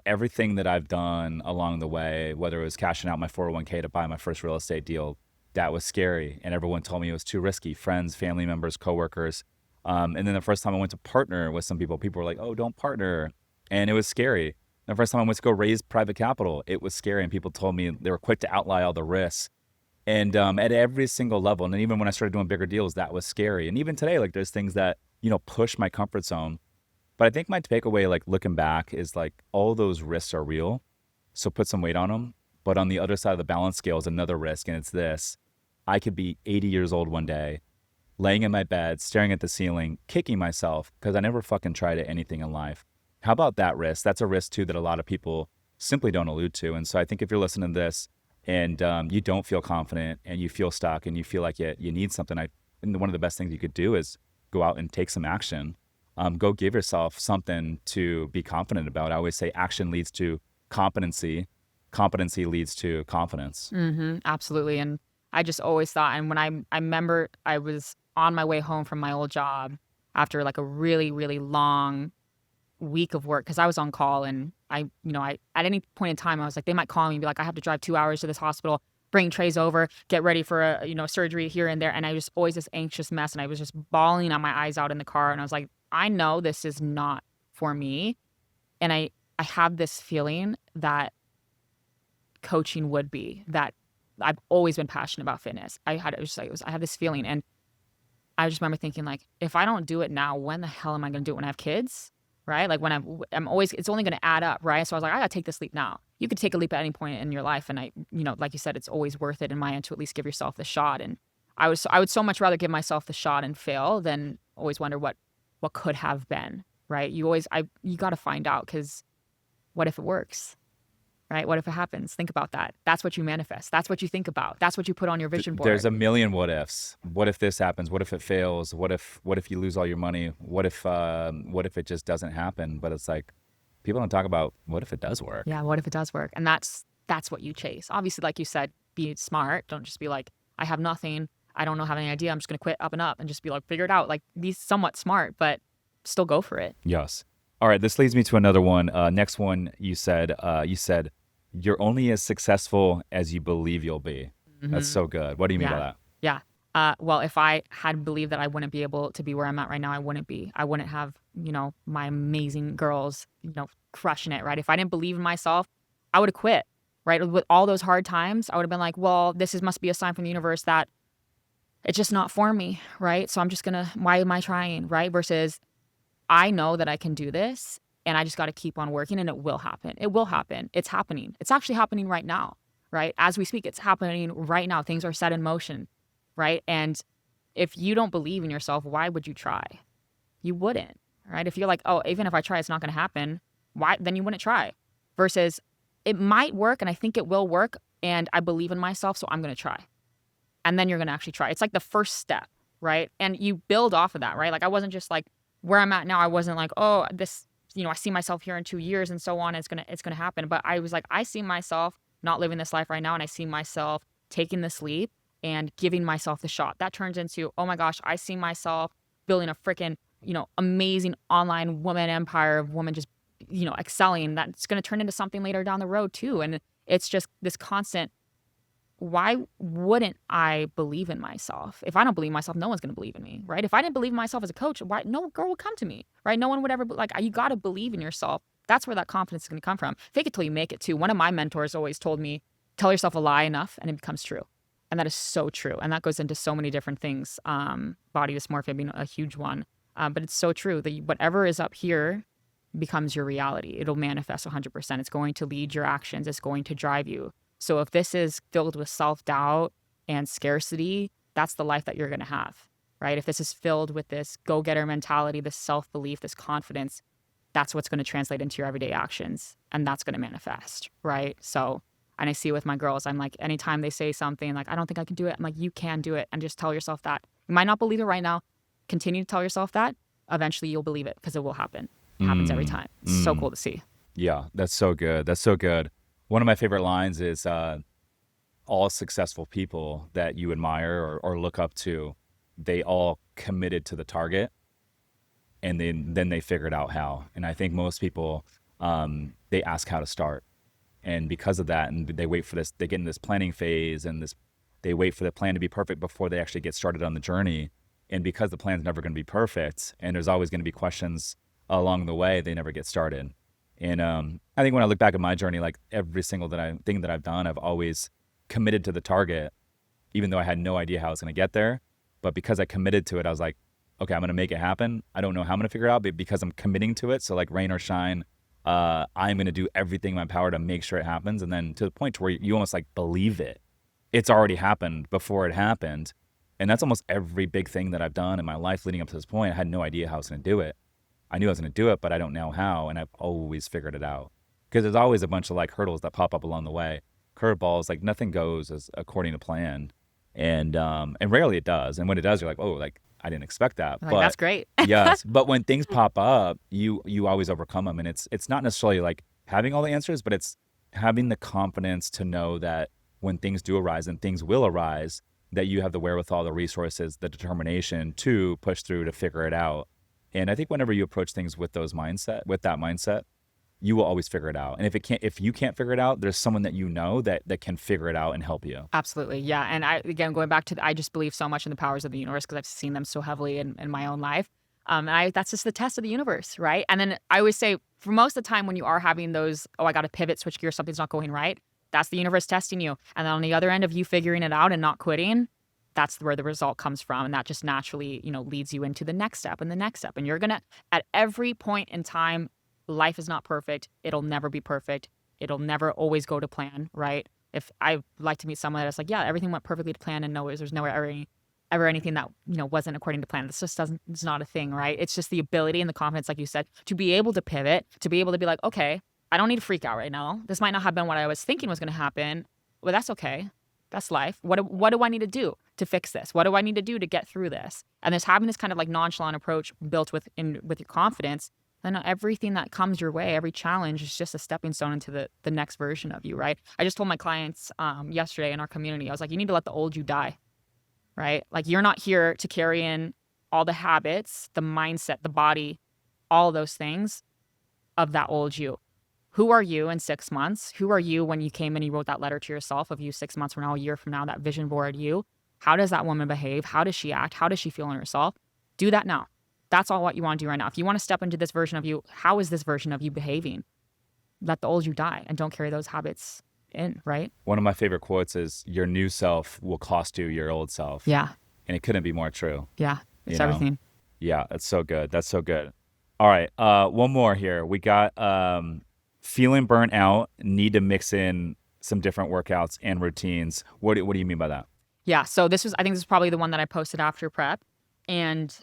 everything that I've done along the way, whether it was cashing out my 401k to buy my first real estate deal, that was scary. And everyone told me it was too risky. Friends, family members, coworkers. And then the first time I went to partner with some people were like, oh, don't partner. And it was scary. The first time I went to go raise private capital, it was scary. And people told me they were quick to outlie all the risks. And at every single level, and then even when I started doing bigger deals, that was scary. And even today, like there's things that, push my comfort zone. But I think my takeaway, like looking back, is like all those risks are real. So put some weight on them. But on the other side of the balance scale is another risk. And it's this: I could be 80 years old one day, laying in my bed, staring at the ceiling, kicking myself because I never fucking tried anything in life. How about that risk? That's a risk too that a lot of people simply don't allude to. And so I think if you're listening to this, and you don't feel confident and you feel stuck and you feel like you need something, and one of the best things you could do is go out and take some action. Go give yourself something to be confident about. I always say action leads to competency. Competency leads to confidence. Mm-hmm, absolutely. And I just always thought, and when I remember I was on my way home from my old job after like a really, really long week of work because I was on call, and I at any point in time I was like, they might call me and be like, I have to drive 2 hours to this hospital, bring trays over, get ready for a surgery here and there, and I was always this anxious mess, and I was just bawling on my eyes out in the car, and I was like, I know this is not for me, and I have this feeling that coaching would be, that I've always been passionate about fitness. I had this feeling, and I just remember thinking like, if I don't do it now, when the hell am I going to do it when I have kids? Right? Like when I'm always, it's only going to add up. Right? So I was like, I got to take this leap now. You could take a leap at any point in your life. And like you said, it's always worth it in my end to at least give yourself the shot. And I would so much rather give myself the shot and fail than always wonder what could have been. Right? You got to find out, because what if it works? Right? What if it happens? Think about that. That's what you manifest. That's what you think about. That's what you put on your vision board. There's a million what ifs. What if this happens? What if it fails? What if you lose all your money? What if it just doesn't happen? But it's like, people don't talk about what if it does work. Yeah, what if it does work? And that's what you chase. Obviously, like you said, be smart. Don't just be like, I have nothing. I don't have any idea. I'm just going to quit up and up, and just be like, figure it out. Like, be somewhat smart, but still go for it. Yes. All right. This leads me to another one. Next one, you said you're only as successful as you believe you'll be. That's so good. What do you mean by that? Yeah. Well, if I had believed that I wouldn't be able to be where I'm at right now, I wouldn't be. I wouldn't have, my amazing girls, crushing it, right? If I didn't believe in myself, I would have quit, right? With all those hard times, I would have been like, well, must be a sign from the universe that it's just not for me, right? So I'm just why am I trying, right? Versus I know that I can do this, and I just got to keep on working, and it will happen. It will happen. It's happening. It's actually happening right now, right? As we speak, it's happening right now. Things are set in motion, right? And if you don't believe in yourself, why would you try? You wouldn't, right? If you're like, oh, even if I try, it's not going to happen, why? Then you wouldn't try. Versus it might work, and I think it will work, and I believe in myself, so I'm going to try. And then you're going to actually try. It's like the first step, right? And you build off of that, right? Like, I wasn't just like where I'm at now. I wasn't like, oh, this, I see myself here in 2 years and so on. It's going to happen. But I was like, I see myself not living this life right now. And I see myself taking this leap and giving myself the shot. That turns into, oh my gosh, I see myself building a freaking, amazing online woman empire of women just, excelling. That's going to turn into something later down the road too. And it's just this constant, why wouldn't I believe in myself? If I don't believe in myself, no one's going to believe in me, right? If I didn't believe in myself as a coach, why no girl would come to me, right? No one would ever, you got to believe in yourself. That's where that confidence is going to come from. Fake it till you make it too. One of my mentors always told me, tell yourself a lie enough and it becomes true. And that is so true. And that goes into so many different things. Body dysmorphia being a huge one. But it's so true that whatever is up here becomes your reality. It'll manifest 100%. It's going to lead your actions. It's going to drive you. So if this is filled with self-doubt and scarcity, that's the life that you're going to have, right? If this is filled with this go-getter mentality, this self-belief, this confidence, that's what's going to translate into your everyday actions. And that's going to manifest, right? So, and I see it with my girls. I'm like, anytime they say something like, I don't think I can do it, I'm like, you can do it. And just tell yourself that. You might not believe it right now. Continue to tell yourself that. Eventually you'll believe it, because it will happen. It happens every time. It's so cool to see. Yeah, that's so good. That's so good. One of my favorite lines is all successful people that you admire or look up to, they all committed to the target, and then they figured out how. And I think most people, they ask how to start. And because of that, and they wait for this, they get in this planning phase, and they wait for the plan to be perfect before they actually get started on the journey. And because the plan's never going to be perfect, and there's always going to be questions along the way, they never get started. And I think when I look back at my journey, like every single thing that I've done, I've always committed to the target, even though I had no idea how I was going to get there. But because I committed to it, I was like, okay, I'm going to make it happen. I don't know how I'm going to figure it out, but because I'm committing to it, so like rain or shine, I'm going to do everything in my power to make sure it happens. And then to the point to where you almost like believe it. It's already happened before it happened. And that's almost every big thing that I've done in my life leading up to this point. I had no idea how I was going to do it. I knew I was going to do it, but I don't know how. And I've always figured it out, because there's always a bunch of like hurdles that pop up along the way. Curveballs, like nothing goes as according to plan. And rarely it does. And when it does, you're like, oh, like I didn't expect that. Like, that's great. Yes. But when things pop up, you always overcome them. And it's not necessarily like having all the answers, but it's having the confidence to know that when things do arise, and things will arise, that you have the wherewithal, the resources, the determination to push through to figure it out. And I think whenever you approach things with that mindset, you will always figure it out. And if you can't figure it out, there's someone that you know that can figure it out and help you. Absolutely. Yeah. And again, going back to, I just believe so much in the powers of the universe, because I've seen them so heavily in my own life. That's just the test of the universe, right? And then I always say, for most of the time when you are having those, oh, I got to pivot, switch gears, something's not going right, that's the universe testing you. And then on the other end of you figuring it out and not quitting, that's where the result comes from. And that just naturally, leads you into the next step and the next step. And you're going to, at every point in time, life is not perfect. It'll never be perfect. It'll never always go to plan, right? If I like to meet someone that's like, yeah, everything went perfectly to plan and there's nowhere ever anything that, wasn't according to plan. This just it's not a thing, right? It's just the ability and the confidence, like you said, to be able to pivot, to be able to be like, okay, I don't need to freak out right now. This might not have been what I was thinking was going to happen. Well, that's okay. That's life. What do I need to do to fix this? What do I need to do to get through this? And there's having this kind of like nonchalant approach built with your confidence, then everything that comes your way, every challenge is just a stepping stone into the next version of you, right? I just told my clients yesterday in our community, I was like, you need to let the old you die, right? Like, you're not here to carry in all the habits, the mindset, the body, all those things of that old you. Who are you in 6 months? Who are you when you came and you wrote that letter to yourself of you 6 months from now, a year from now, that vision board you? How does that woman behave? How does she act? How does she feel in herself? Do that now. That's all what you want to do right now. If you want to step into this version of you, how is this version of you behaving? Let the old you die and don't carry those habits in, right? One of my favorite quotes is, your new self will cost you your old self. Yeah. And it couldn't be more true. Yeah. It's You know? everything. Yeah, that's so good. That's so good. All right. One more here. We got feeling burnt out, need to mix in some different workouts and routines. What do you mean by that? Yeah. So I think this is probably the one that I posted after prep. And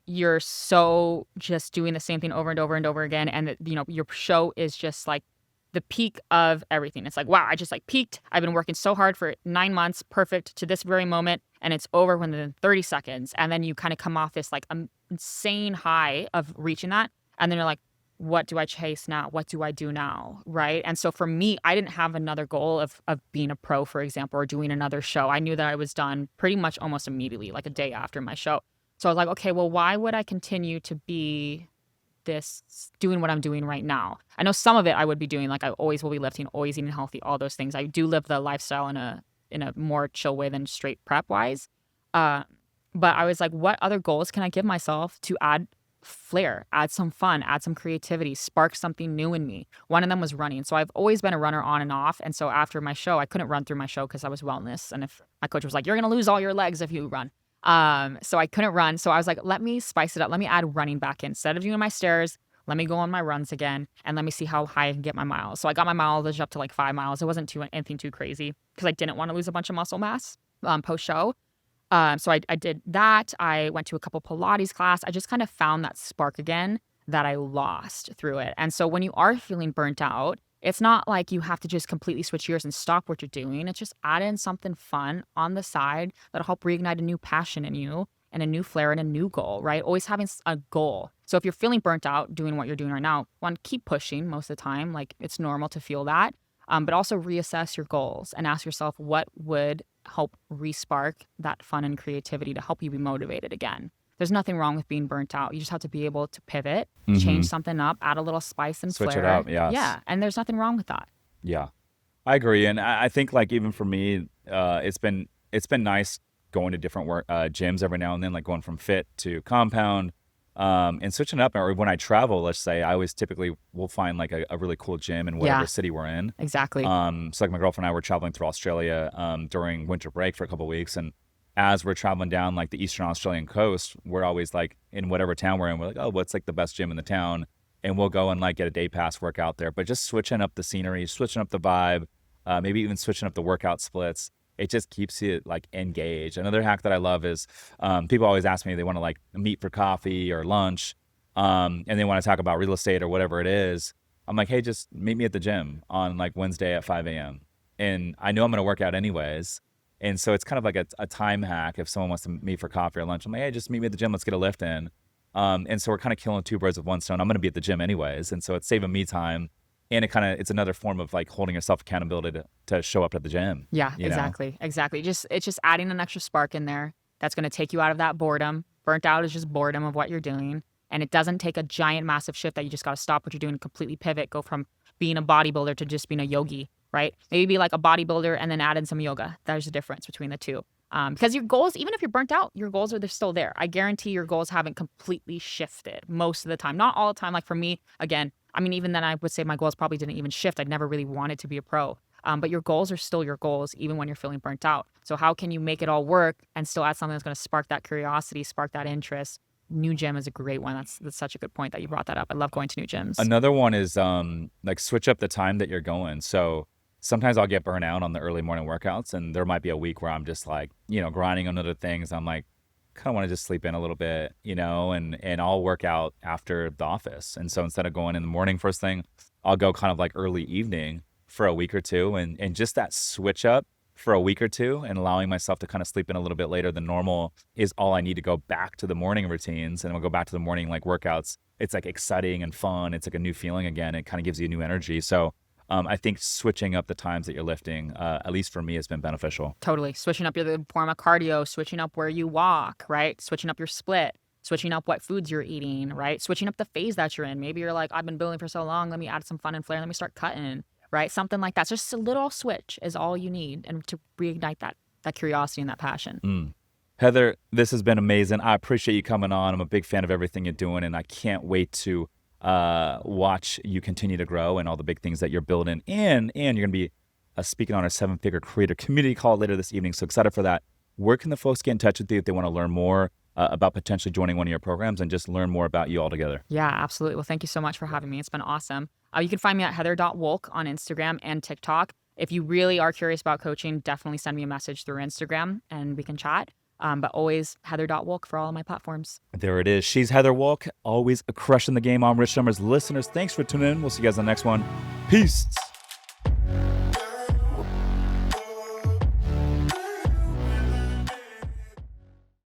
you're so just doing the same thing over and over and over again. And, your show is just like the peak of everything. It's like, wow, I just like peaked. I've been working so hard for 9 months, perfect to this very moment. And it's over within 30 seconds. And then you kind of come off this like insane high of reaching that. And then you're like, what do I chase now? What do I do now? Right. And so for me, I didn't have another goal of being a pro, for example, or doing another show. I knew that I was done pretty much almost immediately, like a day after my show. So I was like, okay, well, why would I continue to be doing what I'm doing right now? I know some of it I would be doing, like I always will be lifting, always eating healthy, all those things. I do live the lifestyle in a more chill way than straight prep wise. But I was like, what other goals can I give myself to add flair, add some fun, add some creativity, spark something new in me? One of them was running. So I've always been a runner on and off. And so after my show, I couldn't run through my show because I was wellness. And if my coach was like, you're going to lose all your legs if you run. So I couldn't run. So I was like, let me spice it up. Let me add running back in. Instead of doing my stairs, let me go on my runs again and let me see how high I can get my miles. So I got my mileage up to like 5 miles. It wasn't anything too crazy because I didn't want to lose a bunch of muscle mass post show. So I did that. I went to a couple Pilates class. I just kind of found that spark again that I lost through it. And so when you are feeling burnt out, it's not like you have to just completely switch gears and stop what you're doing. It's just add in something fun on the side that'll help reignite a new passion in you and a new flair and a new goal, right? Always having a goal. So if you're feeling burnt out doing what you're doing right now, one, keep pushing most of the time. Like, it's normal to feel that. But also reassess your goals and ask yourself what would help re-spark that fun and creativity to help you be motivated again. There's nothing wrong with being burnt out. You just have to be able to pivot, change something up, add a little spice and Switch flair. it up, yes. Yeah, and there's nothing wrong with that. Yeah, I agree. And I think, like, even for me, it's been nice going to different gyms every now and then, like going from fit to compound, and switching up. Or when I travel, let's say, I always typically will find like a really cool gym in whatever city we're in. Exactly. So like my girlfriend and I were traveling through Australia during winter break for a couple of weeks, and as we're traveling down like the eastern Australian coast, we're always like in whatever town we're in, we're like, oh, what's like the best gym in the town? And we'll go and like get a day pass workout there. But just switching up the scenery, switching up the vibe, maybe even switching up the workout splits, it just keeps you like engaged. Another hack that I love is people always ask me, they want to like meet for coffee or lunch, and they want to talk about real estate or whatever it is. I'm like, hey, just meet me at the gym on like Wednesday at 5 a.m. And I know I'm going to work out anyways. And so it's kind of like a time hack. If someone wants to meet for coffee or lunch, I'm like, hey, just meet me at the gym. Let's get a lift in. And so we're kind of killing two birds with one stone. I'm going to be at the gym anyways. And so it's saving me time. And it's another form of like holding yourself accountability to show up at the gym. Yeah, you know? exactly. It's just adding an extra spark in there that's going to take you out of that boredom. Burnt out is just boredom of what you're doing. And it doesn't take a giant, massive shift that you just got to stop what you're doing, completely pivot, go from being a bodybuilder to just being a yogi, right? Maybe be like a bodybuilder and then add in some yoga. There's a difference between the two. Because your goals, even if you're burnt out, your goals they're still there. I guarantee your goals haven't completely shifted most of the time. Not all the time. Like for me, again, I mean, even then I would say my goals probably didn't even shift. I never really wanted to be a pro. But your goals are still your goals, even when you're feeling burnt out. So how can you make it all work and still add something that's going to spark that curiosity, spark that interest? New gym is a great one. That's such a good point that you brought that up. I love going to new gyms. Another one is like switch up the time that you're going. So sometimes I'll get burnt out on the early morning workouts, and there might be a week where I'm just like, grinding on other things. I'm like, kind of want to just sleep in a little bit, and I'll work out after the office. And so instead of going in the morning first thing, I'll go kind of like early evening for a week or two, and just that switch up for a week or two and allowing myself to kind of sleep in a little bit later than normal is all I need to go back to the morning routines. And we'll go back to the morning like workouts. It's like exciting and fun. It's like a new feeling again. It kind of gives you new energy. So I think switching up the times that you're lifting, at least for me, has been beneficial. Totally. Switching up your form of cardio, switching up where you walk, right? Switching up your split, switching up what foods you're eating, right? Switching up the phase that you're in. Maybe you're like, I've been building for so long. Let me add some fun and flair. Let me start cutting, right? Something like that. Just a little switch is all you need, and to reignite that curiosity and that passion. Heather, this has been amazing. I appreciate you coming on. I'm a big fan of everything you're doing, and I can't wait to watch you continue to grow and all the big things that you're building. And you're going to be speaking on our 7-figure creator community call later this evening. So excited for that. Where can the folks get in touch with you if they want to learn more about potentially joining one of your programs and just learn more about you altogether? Yeah, absolutely. Well, thank you so much for having me. It's been awesome. You can find me at heather.woelk on Instagram and TikTok. If you really are curious about coaching, definitely send me a message through Instagram and we can chat. But always heather.woelk for all of my platforms. There it is. She's Heather Woelk, always crushing the game on Rich Summers. Listeners, thanks for tuning in. We'll see you guys on the next one. Peace.